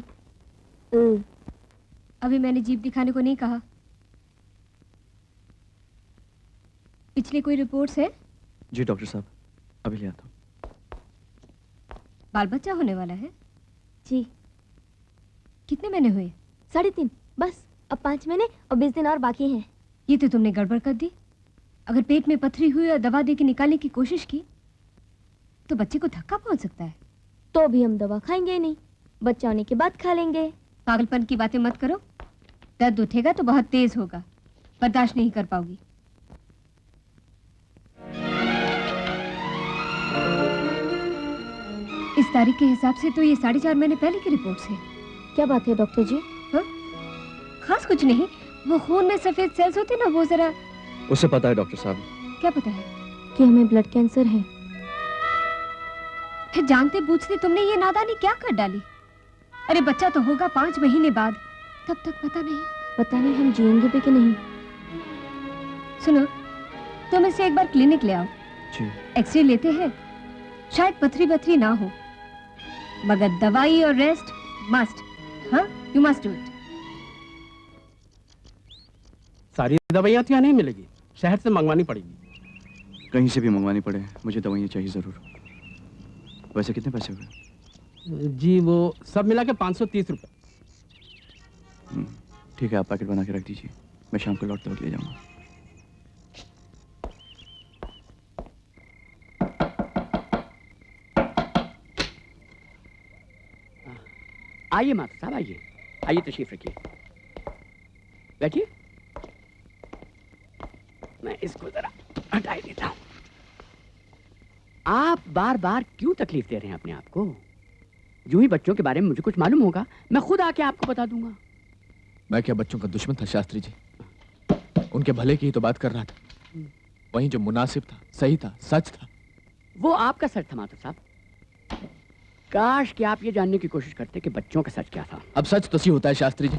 अभी मैंने जीप दिखाने को नहीं कहा। पिछली कोई रिपोर्ट्स है? जी डॉक्टर साहब, अभी ले आता हूँ। बाल बच्चा होने वाला है? जी। कितने महीने हुए? 3.5 बस, अब 5 महीने और 20 दिन और बाकी हैं। ये तो तुमने गड़बड़ कर दी। अगर पेट में पथरी हुई और दवा दे के निकालने की कोशिश की तो बच्चे को धक्का पहुंच सकता है। तो भी हम दवा खाएंगे ही नहीं, बच्चा होने के बाद खा लेंगे। पागलपन की बातें मत करो, दर्द उठेगा तो बहुत तेज होगा, बर्दाश्त नहीं कर पाओगी। इस तारीख के हिसाब से तो ये 4.5 महीने पहले की रिपोर्ट्स है। क्या बात है डॉक्टर जी? हा? खास कुछ नहीं, वो खून में सफेद सेल्स होते ना, वो जरा। उसे पता है डॉक्टर साहब। क्या पता है? कि हमें ब्लड कैंसर है। फिर जानते बूझते तुमने ये नादानी क्या कर डाली? अरे बच्चा तो होगा 5 महीने बाद, तब तक पता नहीं हम जिएंगे भी कि नहीं। सुनो, तुम इसे एक बार क्लिनिक ले आओ। जी। एक्सरे लेते हैं, शायद पथरी ना हो, मगर दवाई और रेस्ट मस्ट। हाँ, यू मस्ट डू इट। सारी दवाइयाँ तो यहाँ नहीं मिलेगी, शहर से मंगवानी पड़ेगी। कहीं से भी मंगवानी पड़े, मुझे दवाइयाँ चाहिए जरूर। वैसे कितने पैसे हुए? जी वो सब मिला के 530 रुपए। ठीक है, आप पैकेट बना के रख दीजिए, मैं शाम को लौटते वक्त ले जाऊंगा। आइए माता साहब, आइए आइए, तशरीफ रखिए, बैठिए। मैं इसको जरा हटा देता हूँ। आप बार बार क्यों तकलीफ दे रहे हैं अपने आप को? यूं ही बच्चों के बारे में मुझे कुछ मालूम होगा, मैं खुद आके आपको बता दूंगा। मैं क्या बच्चों का दुश्मन था शास्त्री जी? उनके भले की ही तो बात कर रहा था। वहीं जो मुनासिब था, सही था, सच था, वो आपका सच था माता साहब। काश कि आप ये जानने की कोशिश करते कि बच्चों का सच क्या था। अब सच तो सी होता है शास्त्री जी,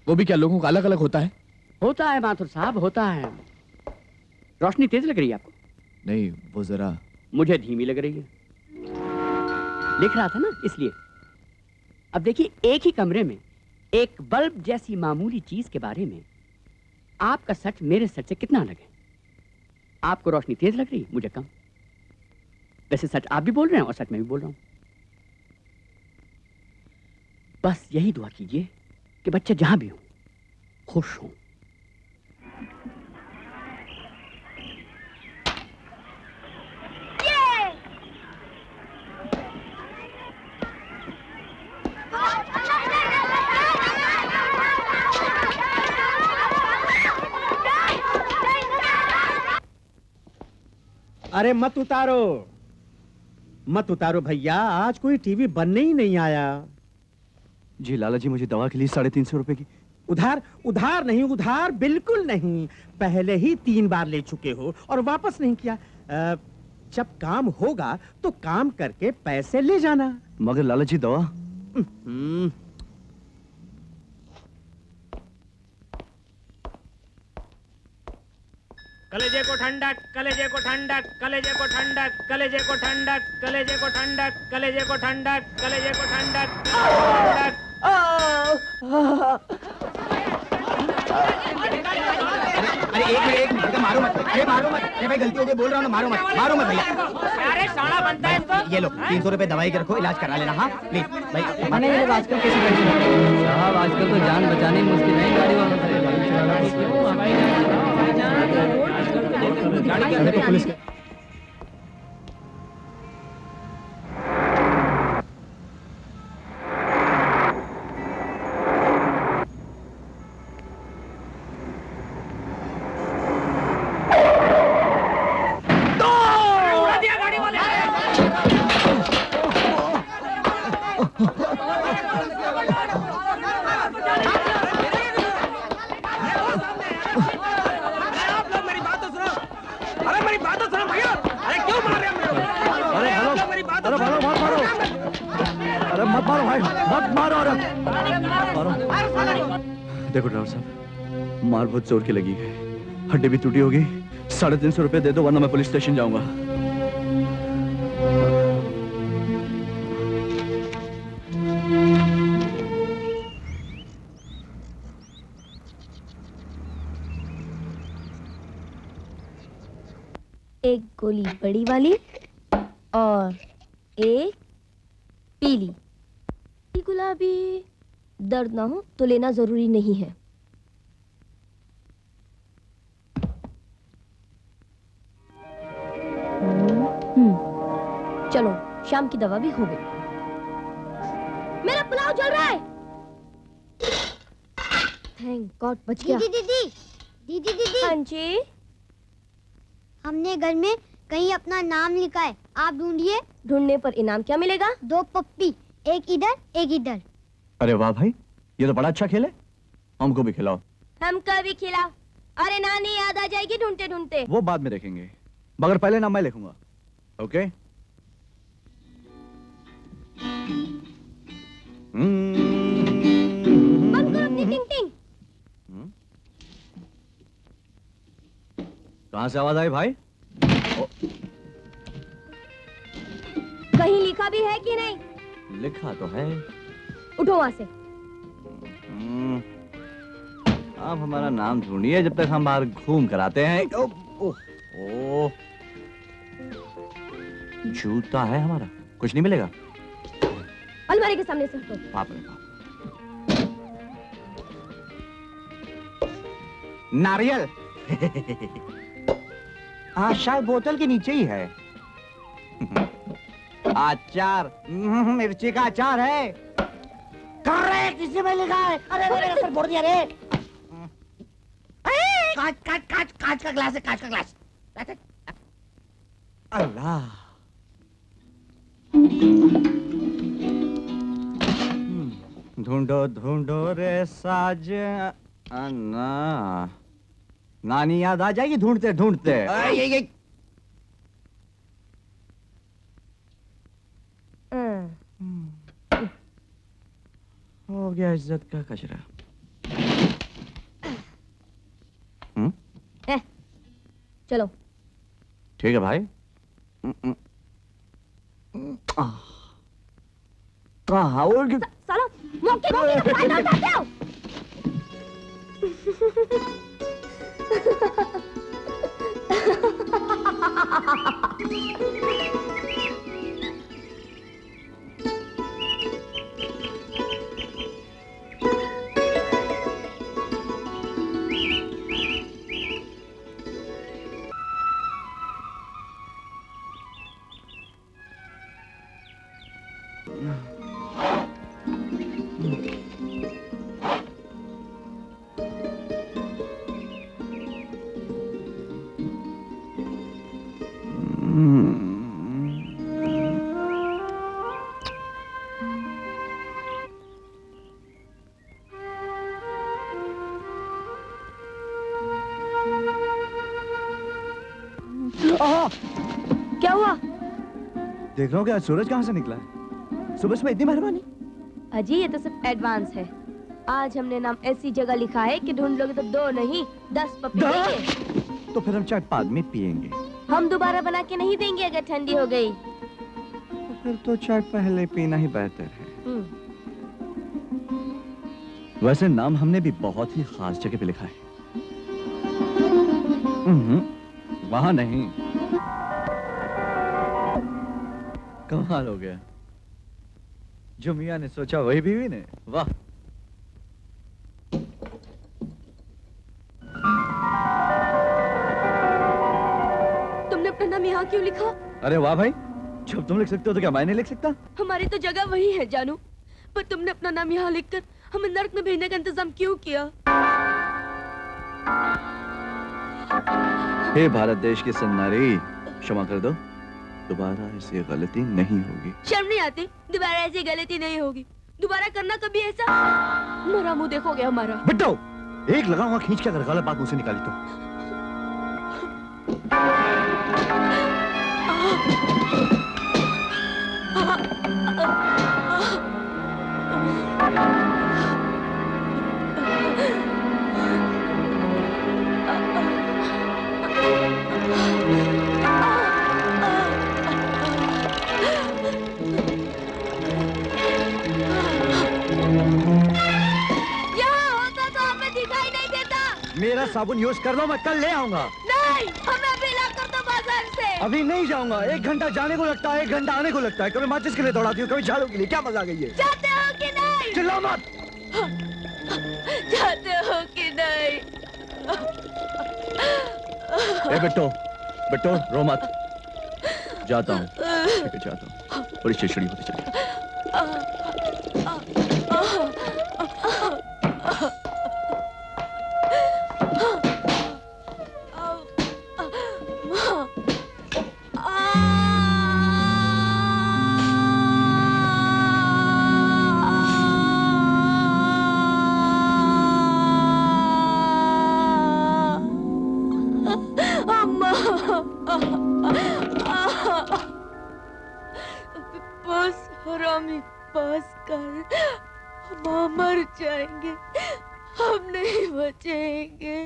वो भी क्या लोगों का अलग अलग होता है? होता है माथुर साहब, होता है। रोशनी तेज लग रही है आपको? नहीं, वो जरा मुझे धीमी लग रही है। लिख रहा था ना, इसलिए। अब देखिए, एक ही कमरे में एक बल्ब जैसी मामूली चीज के बारे में आपका सच मेरे सच से कितना अलग है। आपको रोशनी तेज लग रही, मुझे कम। वैसे सच आप भी बोल रहे हैं और सच मैं भी बोल रहा हूं। बस यही दुआ कीजिए कि बच्चे जहां भी हों खुश हों। अरे मत उतारो भैया, आज कोई टीवी बनने ही नहीं आया। जी लाला जी, मुझे दवा के लिए 350 रुपए की। उधार नहीं, उधार बिल्कुल नहीं। पहले ही 3 बार ले चुके हो और वापस नहीं किया। जब काम होगा तो काम करके पैसे ले जाना। मगर लाला जी दवा। कलेजे को ठंडक, कलेजे को ठंडक, कलेजे को ठंडक, कलेजे को ठंडक, कलेजे को ठंडक, कलेजे को ठंडक, कलेजे को ठंडक, ठंडक। अरे एक मिनट, मारो मत। अरे मारो मत। अरे भाई गलती हो गई, बोल रहा हूँ ना, मारो मत भैया। अरे साड़ा बनता है इसको। ये लो 300 रुपए दवाई के रखो, इलाज करा लेना। हाँ प्लीज भाई। आजकल कैसे साहब, आजकल तो जान बचानी मुश्किल है गाड़ी वालों से। देखो पुलिस के। देखो ड्राइवर साहब, मार बहुत जोर की लगी है, हड्डी भी टूटी होगी। 350 रुपए दे दो वरना मैं पुलिस स्टेशन जाऊंगा। एक गोली बड़ी वाली और एक पीली। गुलाबी दर्द ना हो तो लेना जरूरी नहीं है। चलो शाम की दवा भी हो गई। मेरा पुलाव जल रहा है। थैंक गॉड बच गया। दीदी हाँ जी। हमने घर में कहीं अपना नाम लिखा है, आप ढूंढिए। ढूंढने पर इनाम क्या मिलेगा? 2 पप्पी, एक इधर एक इधर। अरे वाह भाई, ये तो बड़ा अच्छा खेल है, हमको भी खिलाओ। हमको भी खिलाओ। अरे नानी याद आ जाएगी ढूंढते ढूंढते। वो बाद में देखेंगे, मगर पहले नाम मैं लिखूंगा। ओके? बंद करो अपनी टिंग टिंग। कहां से आवाज आई भाई? कहीं लिखा भी है कि नहीं? लिखा तो है। उठो वहां से। आप हमारा नाम ढूंढिए जब तक हम बाहर घूम कर आते हैं। जूता है हमारा, कुछ नहीं मिलेगा। अलमारी के सामने से हटो। बाप रे बाप। नारियल। हाँ शायद बोतल के नीचे ही है। अचार, मिर्ची का अचार है। करेक्ट, इसी में लिखा है। अरे मेरे सर फोड़ दिया रे। कांच का ग्लास है, कांच का ग्लास। अल्लाह। ढूंढो ढूंढो रे साजना, नानी याद आ जाएगी ढूंढते ढूंढते। हो गया इज्जत का कचरा। चलो ठीक है भाई। कहाँ और साला मौके मौके फायदा उठाते हो। क्या हुआ? देख रहा हूँ कि आज सूरज कहाँ से निकला है। सुबह सुबह इतनी मेहरबानी। अजी ये तो सिर्फ एडवांस है। आज हमने नाम ऐसी जगह लिखा है कि ढूंढ लोगे तो 2 नहीं 10 पपी देंगे। तो फिर हम चाय बाद में पियेंगे। हम दोबारा बना के नहीं देंगे अगर ठंडी हो गई। तो फिर तो चाय पहले पीना ही बेहतर है। वैसे नाम हमने भी बहुत ही खास जगह पे लिखा है। वहां नहीं। कमाल हो गया। जो मियां ने सोचा वही बीवी ने। वाह। तुमने अपना नाम यहाँ क्यों लिखा? अरे वाह भाई, जब तुम लिख सकते हो तो क्या मैं नहीं लिख सकता? हमारी तो जगह वही है जानू, पर तुमने अपना नाम यहाँ लिखकर हमें नर्क में भेजने का इंतजाम क्यों किया? हे भारत देश की सन्नारी, क्षमा कर दो, दोबारा ऐसी गलती नहीं होगी। शर्म नहीं आती? दोबारा ऐसी गलती नहीं होगी। दोबारा करना कभी ऐसा? मरा मुंह देखोगे हमारा। बिट्टो, एक लगाऊंगा खींच के अगर गलत बात मुझसे निकाली तो। मेरा साबुन यूज कर लो, मैं कल ले आऊंगा। नहीं, हमें भी ला कर दो बाजार से। अभी नहीं जाऊंगा। 1 घंटा जाने को लगता है, 1 घंटा आने को लगता है। कभी माचिस के लिए दौड़ाती हूँ, कभी झाड़ू के लिए। क्या मजा आ गई है? जाते हो कि नहीं? चिल्लाओ मत। जाते हो कि नहीं? ए बिट्टो, बिट्टो रो मत। जाता हूँ, ठीक है जाता हूँ। बड़ी चिड़चिड़ी होती चली। बस हरामी पास कर, हम मर जाएंगे, हम नहीं बचेंगे।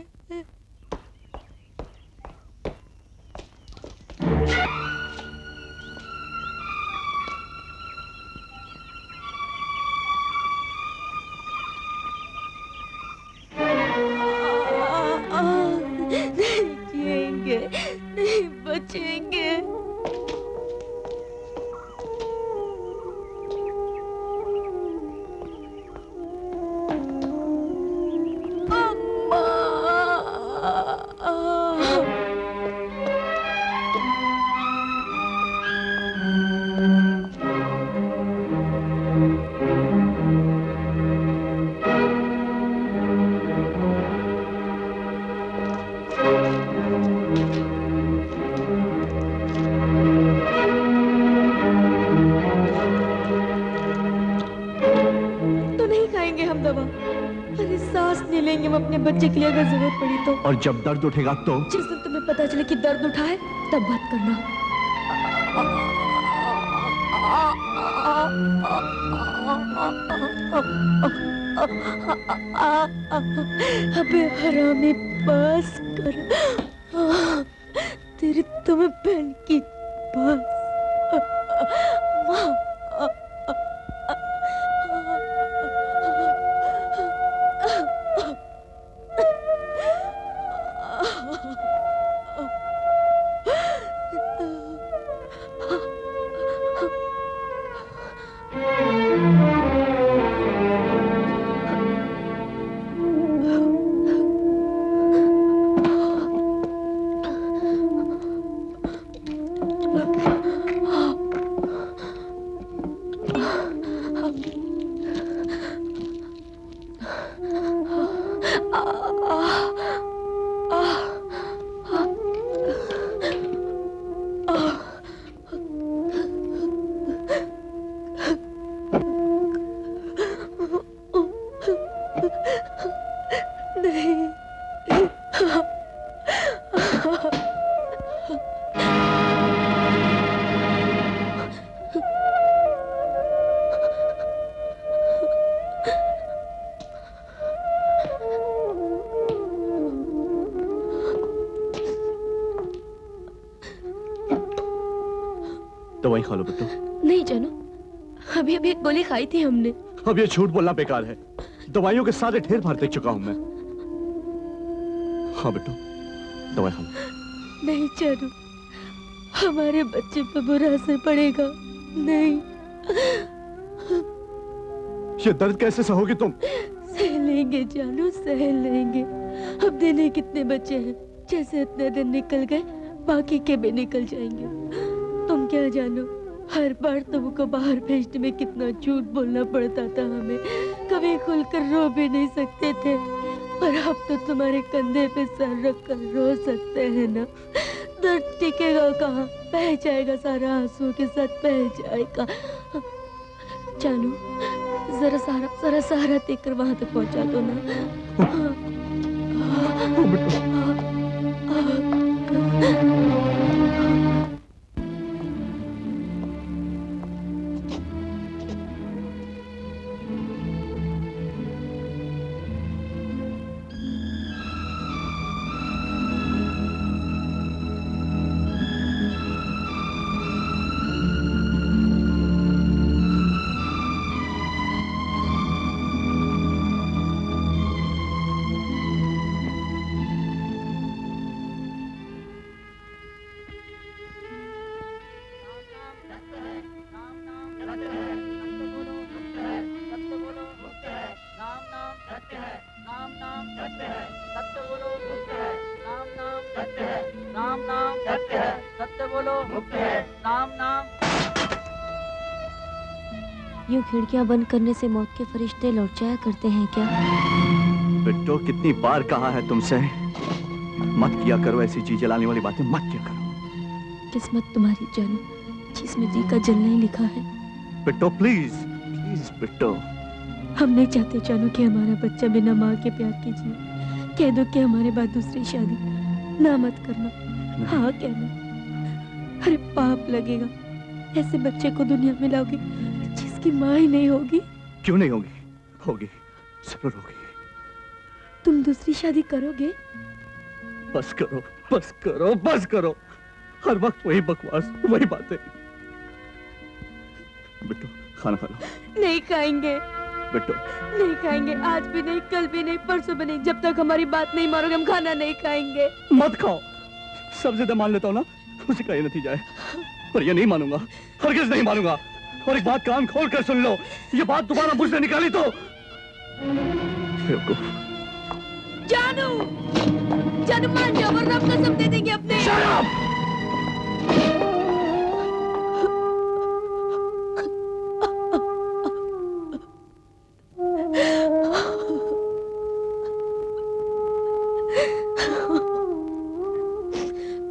नहीं जिएंगे, नहीं बचेंगे। लेंगे हम अपने बच्चे के लिए अगर जरूरत पड़ी तो। और जब दर्द उठेगा तो? जिस दिन तुम्हें पता चले कि दर्द उठा है तब बात करना। अबे हरामी बस कर, तेरी तुम्हें बहन की बस। दवाई खा लो बेटो। नहीं जानू, अभी अभी एक गोली खाई थी हमने। अब ये झूठ बोलना बेकार है, दवाइयों के सारे ढेर भर देख चुका हूं मैं। हाँ बेटो, दवाई खा लो। नहीं जानू, हमारे बच्चे पर बुरा असर पड़ेगा। नहीं। ये दर्द कैसे सहोगी तुम? सह लेंगे जानू, सह लेंगे। अब देने कितने बच्चे हैं, जैसे इतने दिन निकल गए बाकी के भी निकल जाएंगे। तुम क्या जानो, हर बार तुमको बाहर भेजने में कितना झूठ बोलना पड़ता था हमें। कभी खुलकर रो भी नहीं सकते थे, पर अब तो तुम्हारे कंधे पे सर रख कर रो सकते हैं ना। दर्द टिकेगा कहाँ, बह जाएगा सारा, आंसू के साथ बह जाएगा। जानू, जरा सहारा देकर वहां तक पहुंचा दो ना। यूं खिड़कियां बंद करने से मौत के फरिश्ते लौट जाया करते हैं क्या? बेटो, कितनी बार कहा है तुमसे, मत किया करो ऐसी जी जलाने वाली बातें, मत किया करो। किस्मत तुम्हारी जानू, जिसमें जी का जलना ही लिखा है। बेटो प्लीज, प्लीज बेटो। हम नहीं चाहते जानू कि हमारा बच्चा बिना माँ के प्यार के जिए। कह दो कि हमारे बाद दूसरी शादी ना मत करना। हाँ कहना। अरे पाप लगेगा, ऐसे बच्चे को दुनिया में लाओगे जिसकी माँ ही नहीं होगी। क्यों नहीं होगी? होगी, जरूर होगी। तुम दूसरी शादी करोगे? बस करो, बस करो, बस करो। हर वक्त वही बकवास, वही बातें। बेटो, खाना खा लो। नहीं खाएंगे बेटो, नहीं खाएंगे। आज भी नहीं, कल भी नहीं, परसों भी नहीं। जब तक हमारी बात नहीं मानोगे हम खाना नहीं खाएंगे। मत खाओ। सब जिद मान लेता हूँ ना, उसी का ये नतीजा है। पर ये नहीं मानूंगा, हरगिज़ नहीं मानूंगा। और एक बात कान खोल कर सुन लो, ये बात दोबारा मुझसे निकाली तो जानू, जानू मान जाओ वरना हम कसम दे देंगे अपने।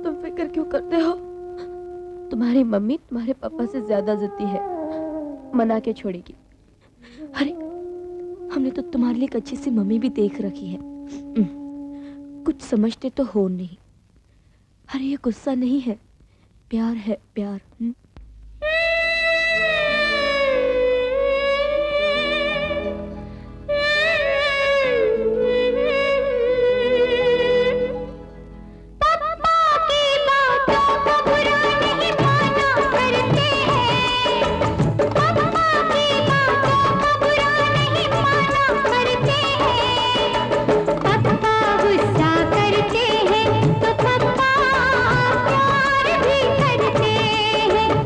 तुम फिक्र क्यों करते हो? तुम्हारी मम्मी तुम्हारे पापा से ज्यादा जिद्दी है, मना के छोड़ेगी। अरे हमने तो तुम्हारे लिए एक अच्छी सी मम्मी भी देख रखी है। कुछ समझते तो हो नहीं। अरे ये गुस्सा नहीं है, प्यार है, प्यार। करते हैं तो पापा प्यार भी करते हैं।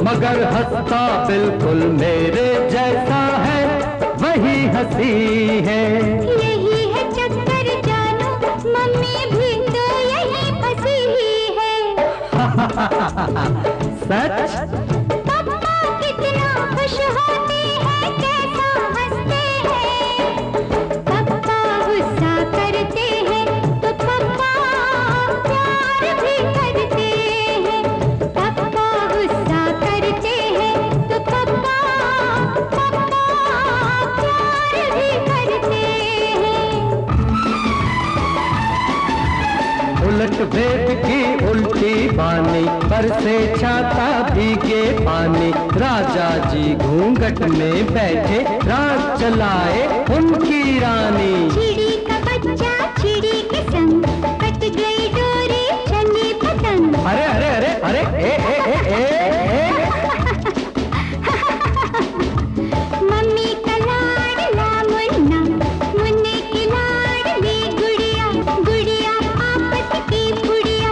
मगर हंसता बिल्कुल मेरे जैसा है, वही हंसी है। यही है चक्कर जानू, मम्मी भी तो यही फंसी ही है। सच? पापा कितना खुश होते हैं, कैसा हंसते हैं। पापा गुस्सा करते हैं तो पापा प्यार भी करते हैं। पापा गुस्सा करते हैं तो पापा प्यार भी करते हैं। उलट भेद की उल्टी बानी, पर से छाता भीगे पानी। राजा जी घूंघट में बैठे, राज चलाए उनकी रानी। चिड़ी का बच्चा चिड़ी के संग, कट गई डोरी चली पतंग। अरे अरे अरे अरे ए ए ए ए, ए। मम्मी का लाडला मुन्ना, मुन्ने की लाडली गुड़िया। गुड़िया आपस की गुड़िया,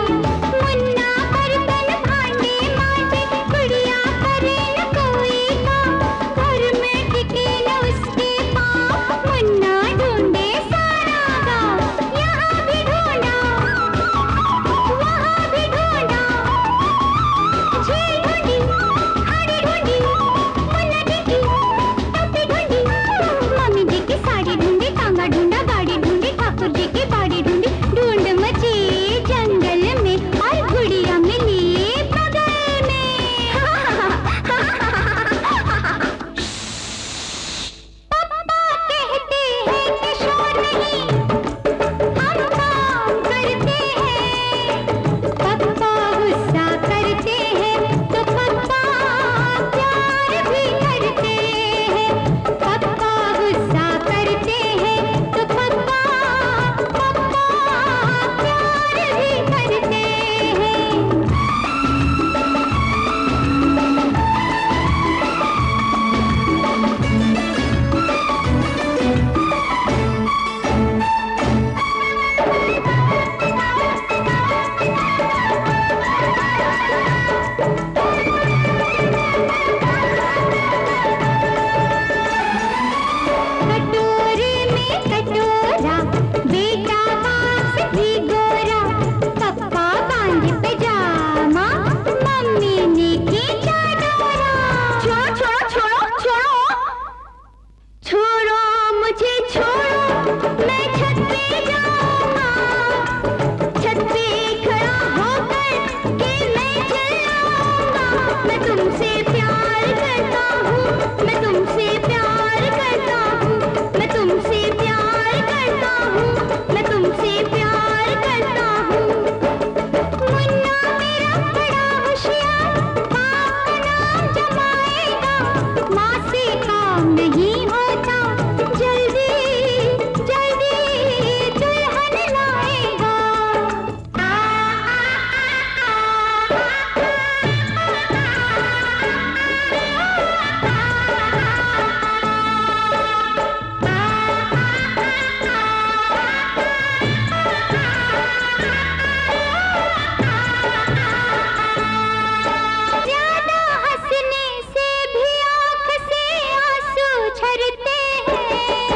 मुन्ना बर्तन भांडे मांजे। गुड़िया करे न कोई काम, घर में टिके न उसके पाँव। मुन्ना ढूंढे सारा गाँव, यहाँ भी ढूंढा वहाँ भी ढूंढा। झील ढूंढी, खाड़ी ढूंढी, मुन्ना जी की टोपी ढूंढी। मम्मी जी की साड़ी ढूंढी, टांगा ढूंढा, गाड़ी ढूंढी, ठाकुर जी की बाड़ी ढूंढी। ढूंढ मची जंगल में और गुड़िया मिली बगल में। पापा कहते हैं कि शोर नहीं, हम काम करते हैं। पापा गुस्सा करते हैं तो पापा प्यार भी करते हैं। पापा गुस्सा करते हैं तो पापा प्यार भी करते हैं। कटोरे में कटोरा, बेटा बाप भी गोरा। पप्पा बांधे पैजामा, मम्मी ने खींचा डोरा। छोड़ो छोड़ो छोड़ो छोड़ो छोड़ो मुझे छोड़ो, मैं छत पे जाऊंगा। छत पे खड़ा होकर के मैं चिल्लाऊंगा। मैं तुमसे प्यार करता हूँ, मैं तुमसे प्यार करता हूँ, मैं तुमसे प्यार करता हूँ, मैं तुमसे प्यार करता हूँ। मुन्ना मेरा बड़ा होशियार, बाप का नाम जमाएगा। माँ से काम नहीं होता, जल्दी जल्दी दुल्हन लाएगा। ज्यादा हंसने से भी आँख से आंसू झरते हैं।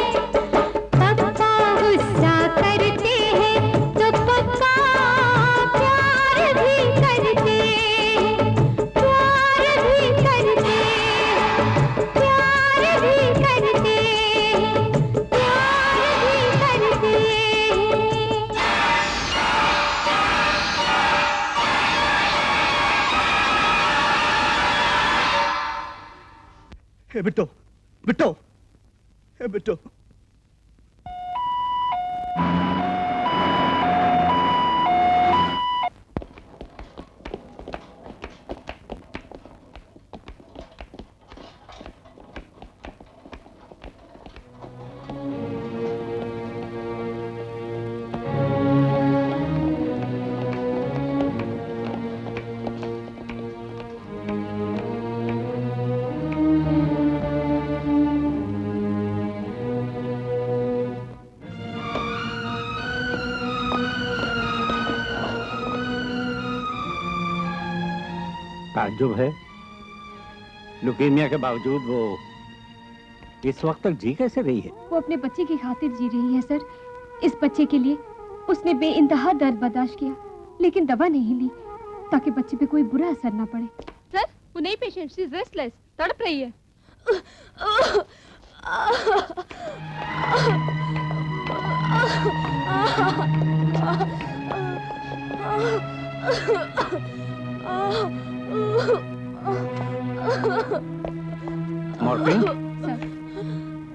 पापा गुस्सा करते हैं तो पापा प्यार भी करते हैं। प्यार भी करते हैं, प्यार भी करते हैं, प्यार भी करते हैं। हे बिट्टो, बिट्टो, हे बिट्टो। ताज्जुब है लुकीमिया के बावजूद वो इस वक्त तक जी कैसे रही है? वो अपने बच्चे की खातिर जी रही है सर। इस बच्चे के लिए उसने बेइंतहा दर्द बर्दाश्त किया, लेकिन दवा नहीं ली ताकि बच्चे पे कोई बुरा असर ना पड़े। सर, वो नई पेशेंट, शी इज रेस्टलेस, तड़प रही है। मॉर्फिन? सर,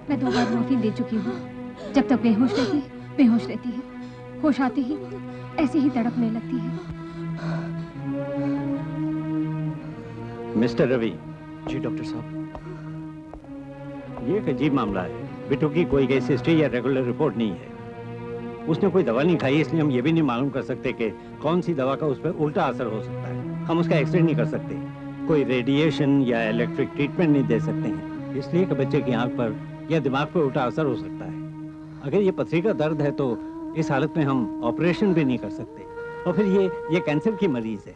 मैं 2 बार मॉर्फिन दे चुकी हूँ। जब तक बेहोश रहती है, होश आते ही ऐसे ही तड़पने लगती है। मिस्टर रवि। जी डॉक्टर साहब। ये एक अजीब मामला है। बिट्टू की कोई केस हिस्ट्री या रेगुलर रिपोर्ट नहीं है। उसने कोई दवा नहीं खाई, इसलिए हम ये भी नहीं मालूम कर सकते कि कौन सी दवा का उस पर उल्टा असर हो सकता है। हम उसका एक्सरे नहीं कर सकते, कोई रेडिएशन या इलेक्ट्रिक ट्रीटमेंट नहीं दे सकते हैं, इसलिए कि बच्चे की आंख पर या दिमाग पर उल्टा असर हो सकता है। अगर ये पथरी का दर्द है तो इस हालत में हम ऑपरेशन भी नहीं कर सकते, और फिर ये कैंसर की मरीज है।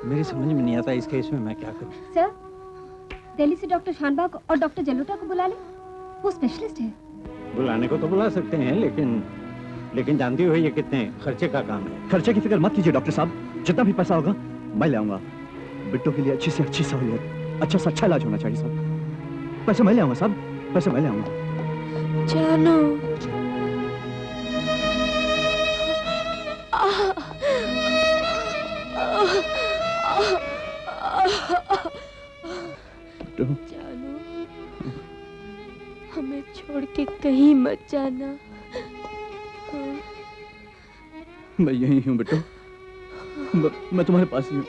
मेरी समझ में नहीं आता इस केस में मैं क्या करूं। सर, दिल्ली से डॉक्टर शानबाग और डॉक्टर जलोटा को बुला ले, वो स्पेशलिस्ट है। बुलाने को तो बुला सकते हैं, लेकिन जानती हो ये कितने खर्चे का काम है। खर्चे की फिक्र मत कीजिए डॉक्टर साहब, जितना भी पैसा होगा मैं ले आऊंगा। बिट्टू के लिए अच्छी से अच्छी सहूलियत, अच्छा से अच्छा इलाज होना चाहिए साहब। पैसे मैं ले आऊंगा साहब, पैसे मैं ले आऊंगा। जानू, जानू, हमें छोड़ के कहीं मत जाना। मैं यही हूँ बिट्टू, मैं तुम्हारे पास ही हूँ।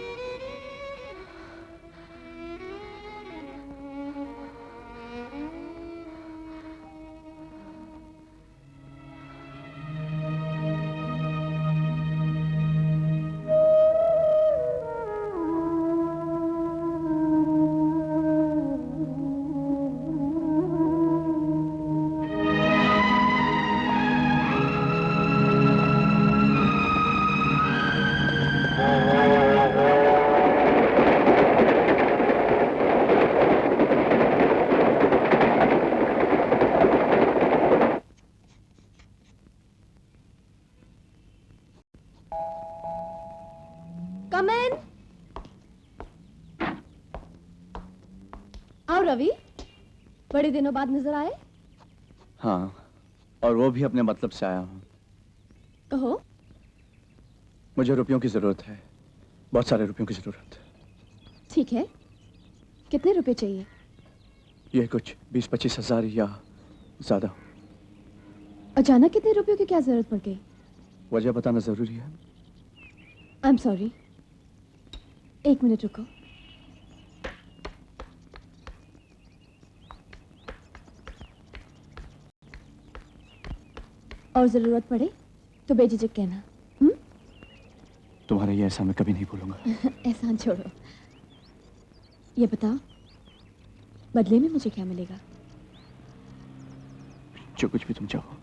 रवि, बड़े दिनों बाद नजर आए। हाँ, और वो भी अपने मतलब से आया हूँ। कहो। मुझे रुपयों की जरूरत है, बहुत सारे रुपयों की जरूरत है। ठीक है, कितने रुपए चाहिए? ये कुछ 20-25 हजार या ज्यादा। अचानक कितने रुपयों की क्या जरूरत पड़ गई? वजह बताना जरूरी है। आई एम सॉरी, 1 मिनट रुको। और जरूरत पड़े तो बेझिझक कहना। तुम्हारा ये एहसान मैं कभी नहीं भूलूंगा। एहसान छोड़ो, ये बताओ बदले में मुझे क्या मिलेगा? जो कुछ भी तुम चाहो।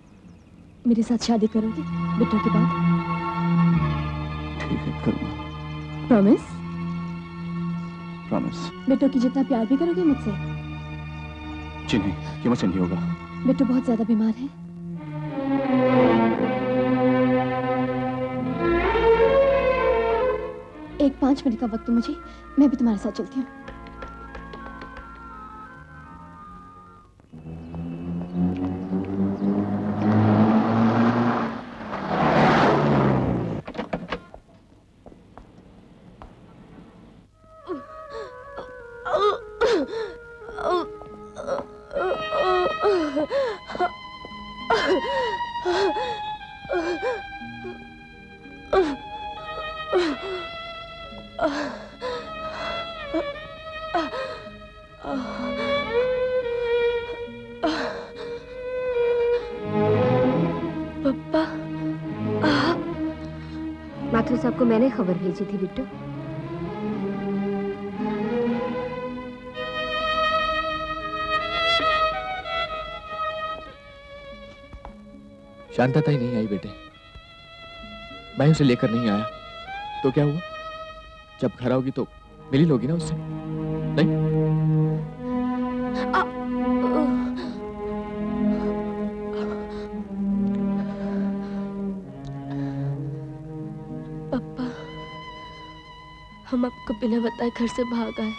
मेरे साथ शादी करोगे बिट्टू के बाद? ठीक है, करूंगा। प्रॉमिस? प्रॉमिस। बिट्टू की जितना प्यार भी करोगे मुझसे? जी नहीं, ये मुझसे नहीं होगा। बिट्टू बहुत ज्यादा बीमार है। एक 5 मिनट का वक्त तो मुझे, मैं भी तुम्हारे साथ चलती हूँ। माथुर साहब को मैंने खबर भेजी थी बिट्टू। शांतता ही नहीं आई बेटे, मैं उसे लेकर नहीं आया तो क्या हुआ? जब घर आओगी तो मिली लोगी ना उससे? नहीं? हम आपको बिना बताए घर से भाग आए।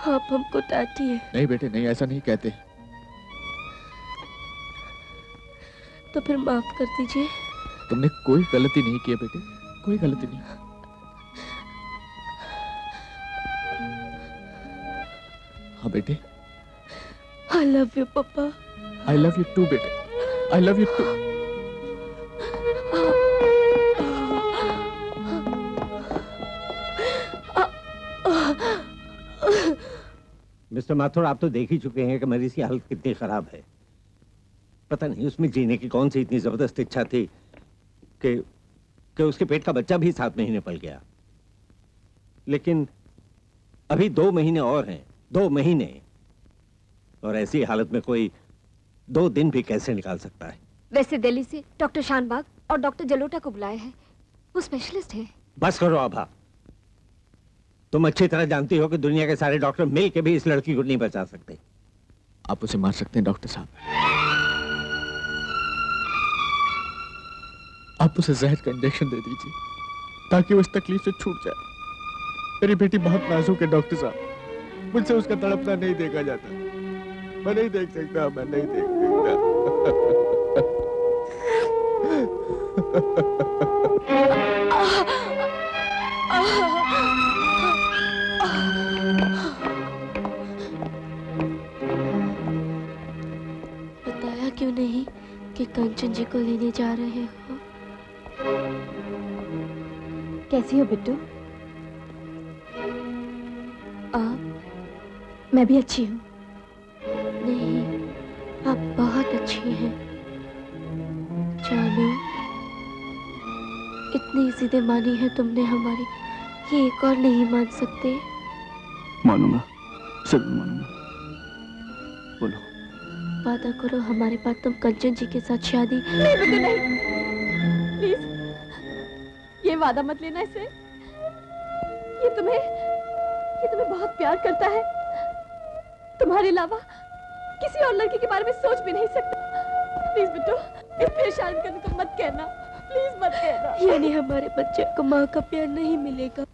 आप हमको डांटिए। नहीं बेटे नहीं, ऐसा नहीं कहते। तो फिर माफ कर दीजिए। तुमने कोई गलती नहीं की है बेटे, कोई गलती नहीं। हाँ बेटे। I love you, पापा। I love you too बेटे, I love you too। Mister Mathur, आप तो देख ही चुके हैं कि मरीज की हालत कितनी खराब है। पता नहीं उसमें जीने की कौन सी इतनी जबरदस्त इच्छा थी कि उसके पेट का बच्चा भी 7 महीने पल गया। लेकिन अभी 2 महीने और हैं, 2 महीने, और ऐसी हालत में कोई 2 दिन भी कैसे निकाल सकता है? वैसे दिल्ली से डॉक्टर शानबाग और डॉक्टर जलोटा को बुलाया है, वो स्पेशलिस्ट है। बस करो आभा, तुम अच्छी तरह जानती हो कि दुनिया के सारे डॉक्टर मिल के भी इस लड़की को नहीं बचा सकते। आप उसे मार सकते हैं डॉक्टर साहब, आप उसे जहर का इंजेक्शन दे दीजिए ताकि वो इस तकलीफ से छूट जाए। मेरी बेटी बहुत नाजुक है डॉक्टर साहब, मुझसे उसका तड़पना नहीं देखा जाता। मैं नहीं देख सकता, मैं नहीं देख बताया क्यों नहीं कि कंचन जी को लेने जा रहे हो? कैसी हो बिट्टू? आप? मैं भी अच्छी हूँ। नहीं, आप बहुत अच्छी हैं। जानू, इतनी जिद्दें मानी है तुमने हमारी, ये एक और नहीं मान सकते? मानूंगा, जरूर मानूंगा। बोलो। वादा करो हमारे बाद तुम कंचन जी के साथ शादी। नहीं बिट्टू नहीं, प्लीज ये वादा मत लेना इसे। ये तुम्हें बहुत प्यार करता है, तुम्हारे अलावा किसी और लड़की के बारे में सोच भी नहीं सकता। प्लीज बिट्टू, इस परेशान करने को मत कहना, प्लीज मत कहना। यानी हमारे बच्चे को माँ का प्यार नहीं मिलेगा?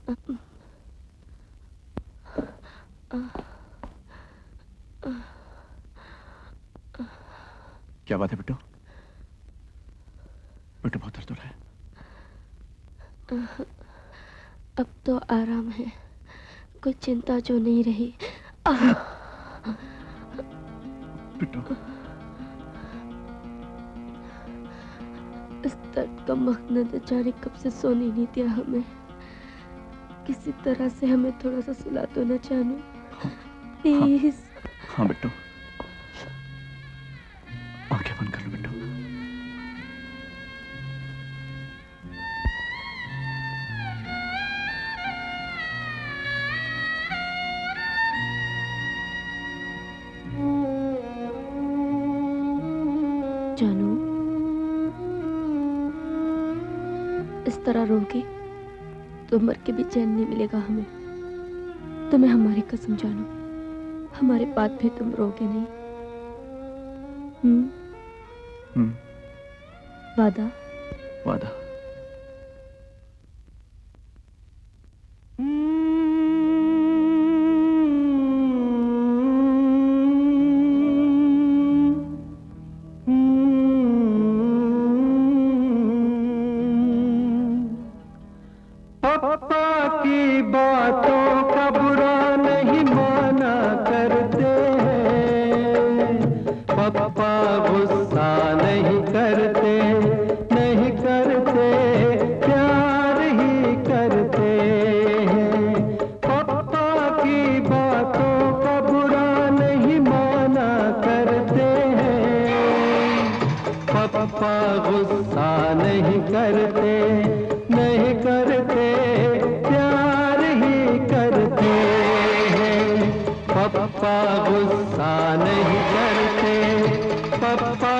क्या बात है बिट्टू? बिट्टू बहुत दर्द हो रहा है। अब तो आराम है, कोई चिंता जो नहीं रही। बिट्टू, इस दर्द का मखनत जाने कब से सोने नहीं दिया हमें। किसी तरह से हमें थोड़ा सा सुला दो ना जानू, प्लीज। हाँ बिट्टू, आंखें बंद कर लो बिट्टू। जानू, इस तरह रोगी तो मर के भी चैन नहीं मिलेगा हमें। तुम्हें हमारी कसम जानू, हमारे बाद भी तुम रोगे नहीं। वादा? वादा। पापा की बातों का बुरा नहीं माना करते हैं, पापा गुस्सा नहीं करते, नहीं करते, प्यार ही करते हैं। पापा की बातों का बुरा नहीं माना करते हैं, पापा गुस्सा नहीं करते, नहीं करते, प्यार ही करते हैं। पापा गुस्सा नहीं करते, पापा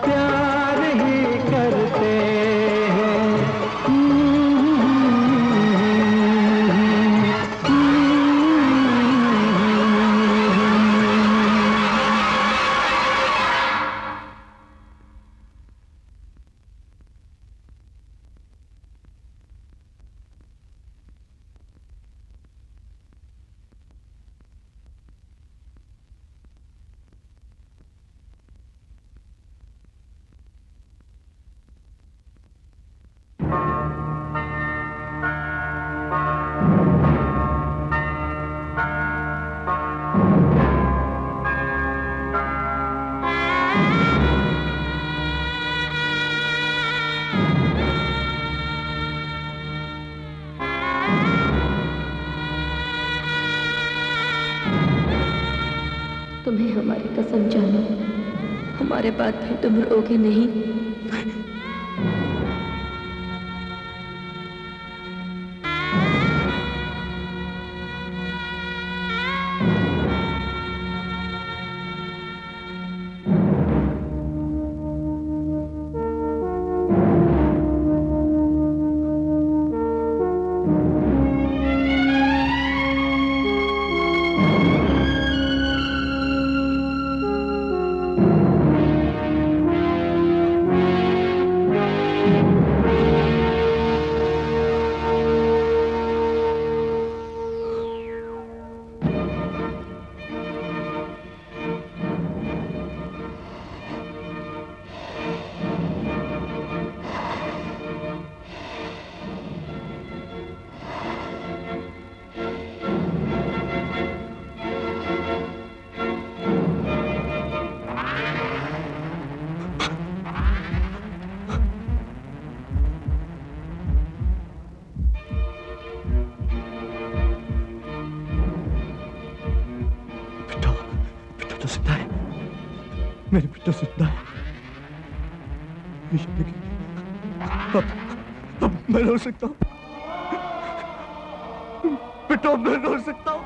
प्यार ही करते हैं। हमें हमारी कसम जानो, हमारे बात भी तुम रोगे नहीं। तो जिंदा है, मेरे बेटा जिंदा है। अब मैं रो सकता हूँ बेटा, अब मैं रो सकता हूँ।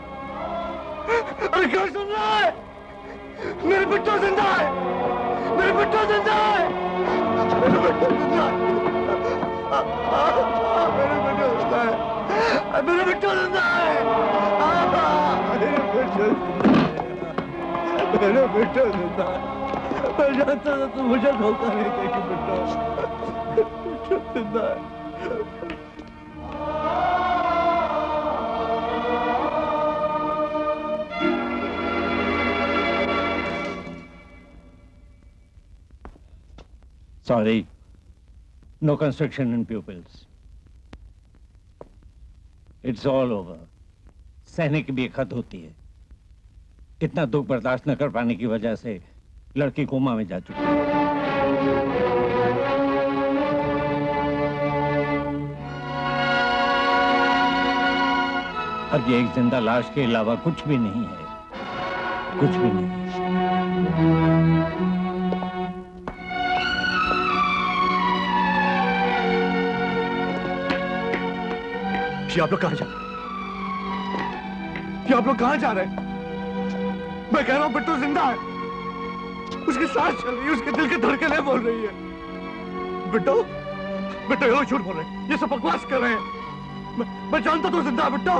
अरे क्या सुन रहा है? मेरे बेटा जिंदा है, मेरे बेटा जिंदा है, मेरे बेटा जिंदा है, मेरे बेटा जिंदा है, मेरे बेटा जिंदा है, मेरे बेटा जिंदा है। मैं जानता था तू मुझे धोखा नहीं देगी बेटा, बेटा जिंदा है। Sorry, no construction in pupils. It's all over. सहने की भी एक हद होती है। इतना दुख बर्दाश्त न कर पाने की वजह से लड़की कोमा में जा चुकी है। अब ये एक जिंदा लाश के अलावा कुछ भी नहीं है, कुछ भी नहीं। ये आप लोग कहाँ जा रहे हैं? ये आप लोग कहाँ जा रहे हैं? मैं कह रहा हूँ बिट्टू जिंदा है, उसकी सांस चल रही है, उसके दिल की धड़कनें बोल रही है। बिट्टू, बिट्टू ये लोग झूठ बोल रहे हैं, ये सब बकवास कर रहे हैं। मैं जानता तो जिंदा है बिट्टू,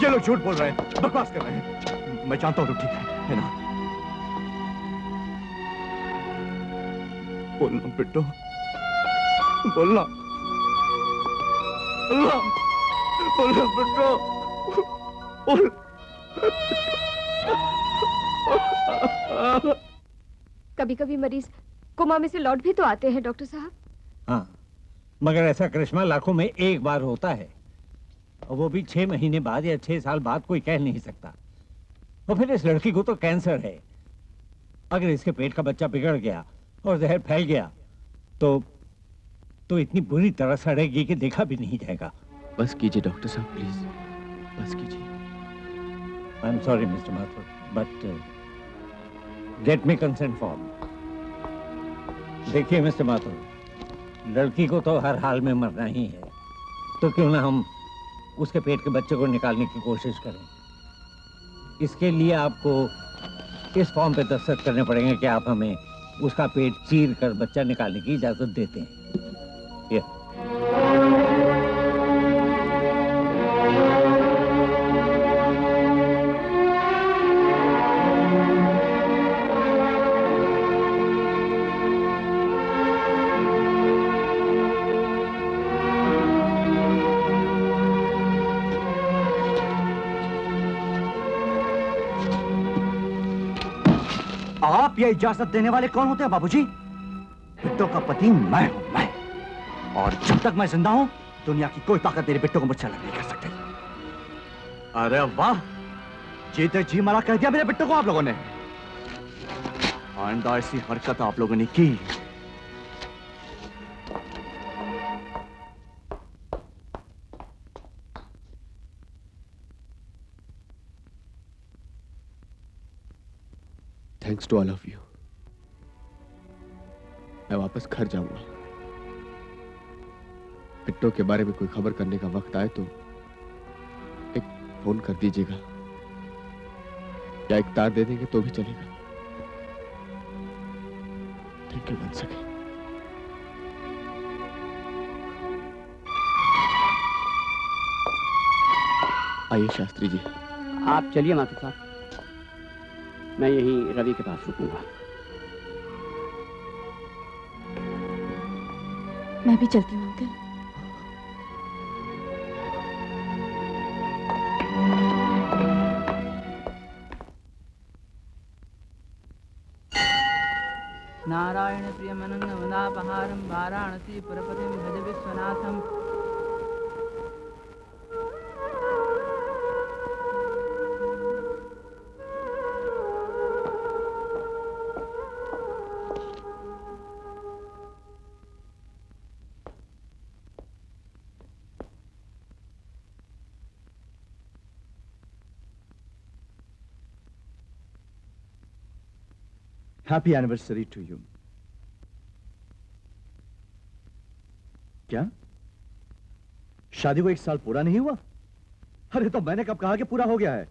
ये लोग झूठ बोल रहे हैं, बकवास कर रहे हैं। मैं जानता हूँ तो ठीक है ना? बोलना बिट्टू, बोलना, बोलना बिट्टू, बोल। कभी कभी मरीज कोमा में से लौट भी तो आते हैं डॉक्टर साहब। हाँ, मगर ऐसा करिश्मा लाखों में एक बार होता है, और वो भी 6 महीने बाद या 6 साल बाद कोई कह नहीं सकता। और फिर इस लड़की को तो कैंसर है, अगर इसके पेट का बच्चा बिगड़ गया और जहर फैल गया तो इतनी बुरी तरह सड़ेगी कि देखा भी नहीं जाएगा। बस कीजिए डॉक्टर साहब, प्लीज बस कीजिए। I am sorry mister Mathur, but get me consent form. देखिए मिस्टर माथुर, लड़की को तो हर हाल में मरना ही है, तो क्यों ना हम उसके पेट के बच्चे को निकालने की कोशिश करें। इसके लिए आपको इस फॉर्म पे दस्तखत करने पड़ेंगे कि आप हमें उसका पेट चीर कर बच्चा निकालने की इजाजत देते हैं। ये आप ये इजाजत देने वाले कौन होते हैं बाबूजी? बिट्टू का पति मैं हूं, मैं। और जब तक मैं जिंदा हूं, दुनिया की कोई ताकत मेरे बिट्टू को मुझसे अलग नहीं कर सकती। अरे वाह, जीते जी मरा कह दिया मेरे बिट्टू को आप लोगों ने। आइंदा ऐसी हरकत आप लोगों ने की thanks to all of you. मैं वापस घर जाऊंगा। बिट्टो के बारे में कोई खबर करने का वक्त आए तो एक फोन कर दीजिएगा या एक तार दे देंगे तो भी चलेगा। Thank you once again. आइए शास्त्री जी। आप चलिए माता साहब, मैं यहीं रवि के पास रुकूंगा। मैं भी चलती हूँ अंकल। नारायण प्रियमनंगमदापहारं वाराणसी पुरपतिं भज विश्वनाथम्। Happy anniversary to you. क्या शादी को 1 साल पूरा नहीं हुआ? अरे तो मैंने कब कहा कि पूरा हो गया है।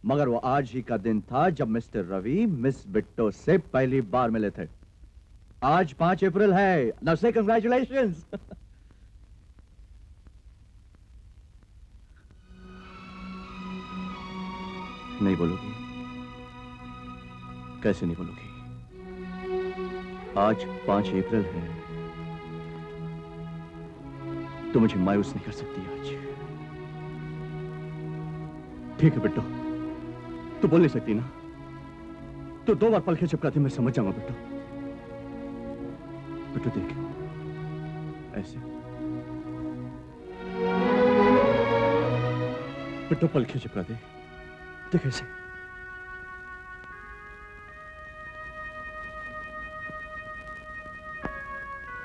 मगर वो आज ही का दिन था जब मिस्टर रवि मिस बिट्टो से पहली बार मिले थे। आज 5 अप्रैल है। नाउ से कंग्रेचुलेशंस। नहीं बोलोगी? कैसे नहीं बोलोगी? आज 5 अप्रैल है तो मुझे मायूस नहीं कर सकती आज। ठीक है बिट्टो, तू बोल नहीं सकती ना, तो 2 बार पलके चिपकाते मैं समझ जाऊंगा बिट्टो। बिट्टो देख, ऐसे बिट्टो पलके चिपका दे, देख ऐसे।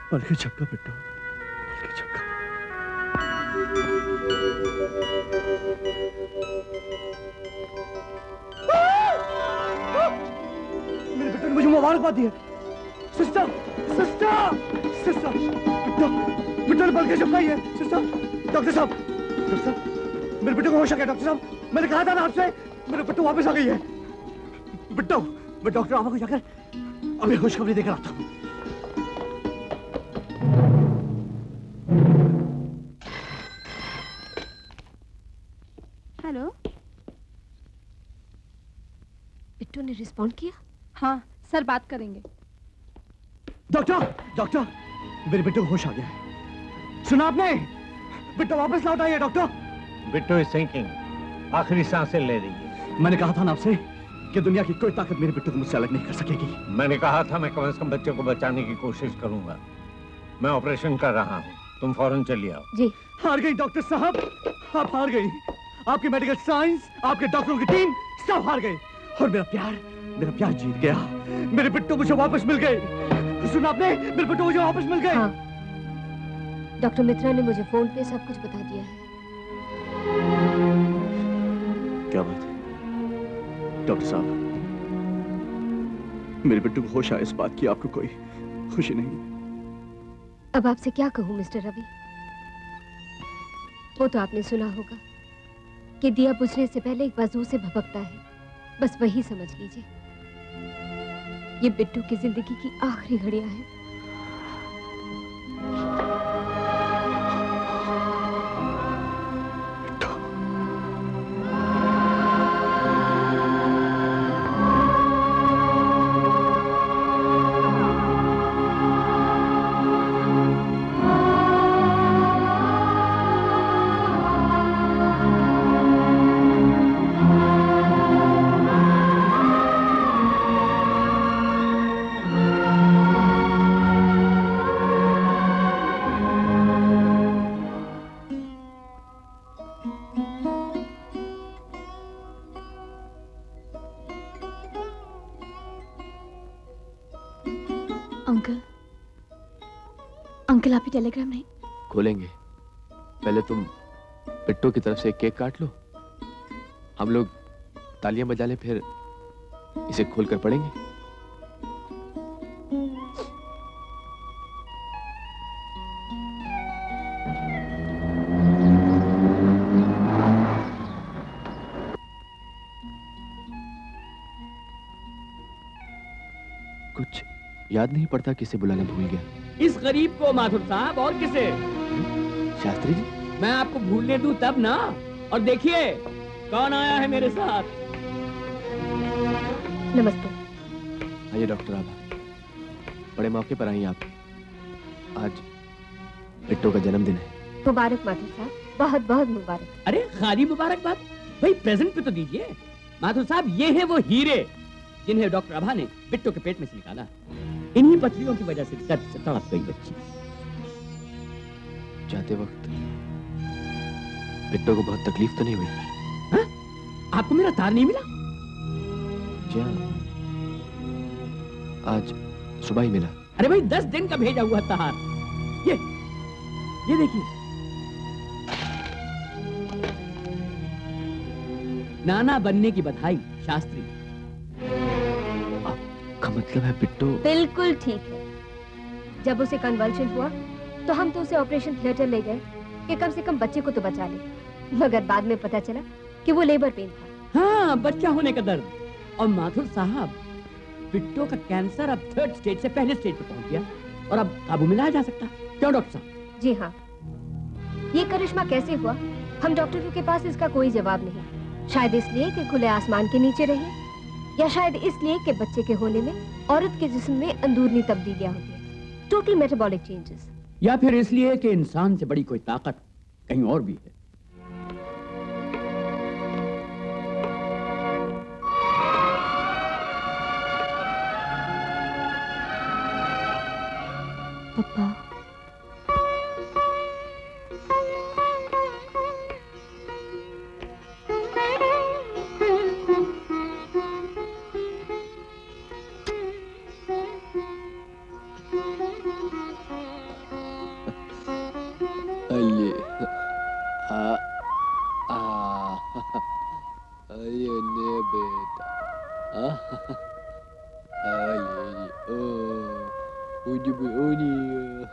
पलके चिपका बिट्टो, पलके चिपका। मेरे बेटे ने मुझे मुबारकबाद दी है। सिस्टर, सिस्टर, सिस्टर, बेटे ने पलके चिपकाई है। सिस्टर, डॉक्टर साहब, मेरे बेटे को होश आ गया। डॉक्टर साहब, मैंने कहा था ना आपसे, मेरे बेटे वापस आ गई है। बेटो, मैं डॉक्टर आमा को जाकर अभी खुशखबरी देकर आता हूँ। हेलो, बिट्टू ने रिस्पॉन्ड किया? हाँ सर, बात करेंगे। डॉक्टर, डॉक्टर, मेरे बेटे को होश आ गया है। सुना आपने? बेटा वापस लौट आई है डॉक्टर। बिट्टो इज थिंकिंग, आखिरी सांसें ले रही है। मैंने कहा था ना आपसे कि दुनिया की कोई ताकत मेरे बेटे को मुझसे अलग नहीं कर सकेगी। मैंने कहा था मैं कम से कम बच्चे को बचाने की कोशिश करूंगा। मैं ऑपरेशन कर रहा हूँ, तुम फौरन चलिए आओ। जी। हार गई डॉक्टर साहब, आप हार गई। आपकी मेडिकल साइंस, आपके डॉक्टरों की टीम सब हार गई। और मेरा प्यार जीत गया। मेरे बिट्टू मुझे वापस मिल गए। सुना आपने? मेरे बिट्टू मुझे वापस मिल गए। हाँ। डॉक्टर मित्रा ने मुझे फोन पे सब कुछ बता दिया है। क्या बात है डॉक्टर साहब? मेरे बिट्टू को होश आया इस बात की आपको कोई खुशी नहीं? अब आपसे क्या कहूं मिस्टर रवि, वो तो आपने सुना होगा कि दिया बुझने से पहले एक बार जोर से भभकता है, बस वही समझ लीजिए। ये बिट्टू की जिंदगी की आखिरी घड़ियां हैं। अंकल आप ही टेलीग्राम नहीं खोलेंगे? पहले तुम बिट्टू की तरफ से एक केक काट लो, हम लोग तालियां बजा लें, फिर इसे खोलकर पढ़ेंगे? कुछ याद नहीं पड़ता, किसे बुलाना भूल गया। इस गरीब को माथुर साहब, और किसे? शास्त्री जी, मैं आपको भूलने दूं तब ना। और देखिए कौन आया है मेरे साथ। नमस्ते। आइए डॉक्टर आभा, बड़े मौके पर आई आप। आज बिट्टो का जन्मदिन है। मुबारक माथुर साहब, बहुत बहुत मुबारक। अरे खाली मुबारकबाद, भाई प्रेजेंट पे तो दीजिए। माथुर साहब, ये है वो हीरे जिन्हें डॉक्टर आभा ने बिट्टो के पेट में से निकाला। इन्हीं पथरियों की वजह से दर्द से तड़प गई बच्ची। जाते वक्त बिट्टो को बहुत तकलीफ तो नहीं हुई? हा? आपको मेरा तार नहीं मिला? जी हाँ, आज सुबह ही मिला। अरे भाई 10 दिन का भेजा हुआ तार। ये देखिए। नाना बनने की बधाई शास्त्री। का मतलब है बिट्टो? बिल्कुल ठीक है। जब उसे कन्वल्शन हुआ तो हम तो उसे ऑपरेशन थिएटर ले गए कि कम से कम बच्चे को तो बचा ले, मगर बाद में पता चला कि वो लेबर पेन था। हाँ, बच्चा होने का दर्द। और माथुर साहब, बिट्टो का कैंसर अब 3rd स्टेज से पहले स्टेज पे पहुंच गया और अब काबू में लाया जा सकता है। क्यों डॉक्टर साहब? जी हाँ। ये करिश्मा कैसे हुआ, हम डॉक्टरों के पास इसका कोई जवाब नहीं। शायद इसलिए कि खुले आसमान के नीचे रहे, या शायद इसलिए कि बच्चे के होने में औरत के जिस्म में अंदरूनी तब्दीलियां होती हैं, टोटल मेटाबॉलिक चेंजेस। या फिर इसलिए कि इंसान से बड़ी कोई ताकत कहीं और भी है। पापा,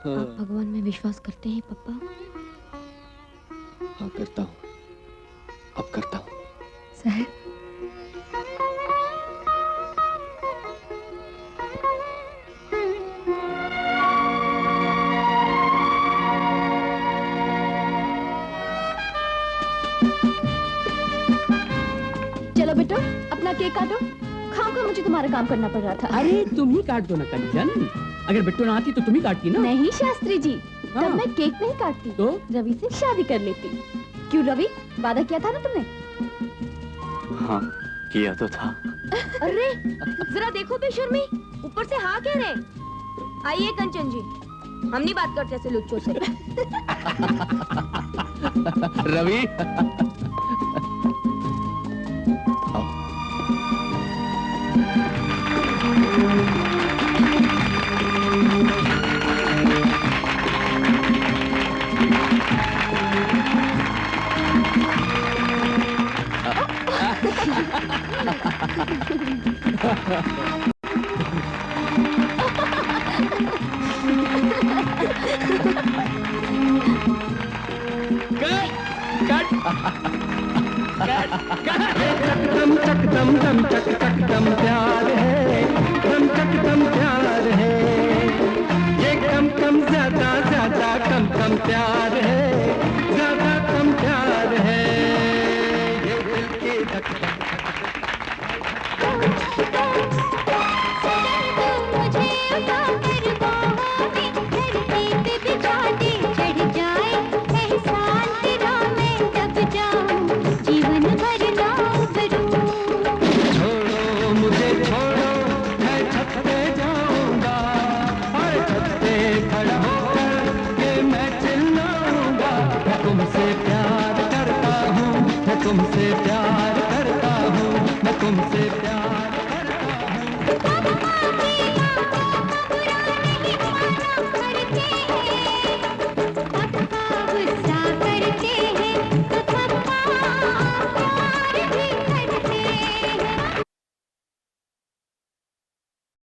आप भगवान में विश्वास करते हैं पापा? हाँ करता हूँ, अब करता हूँ। साहब, चलो बेटो, अपना केक काटो। खामखा मुझे तुम्हारा काम करना पड़ रहा था। अरे तुम ही काट दो ना कंचन। अगर बिट्टू ना आती तो तुम ही काटती ना। नहीं शास्त्री जी, हाँ। तब मैं केक नहीं काटती तो रवि से शादी कर लेती। क्यों रवि, वादा किया था ना तुमने? हाँ किया तो था। अरे जरा देखो बेशर्मी, ऊपर से हाँ कह रहे। आइए कंचन जी, हम नहीं बात करते ऐसे लुच्चों से। रवि दम चक दम चक चक दम प्यार है, दम चक दम प्यार है। ये कम कम ज्यादा ज्यादा कम कम प्यार है, ज्यादा कम प्यार है। ये दिल की धक धक तुमसे प्यार करता हूँ, मैं तुमसे प्यार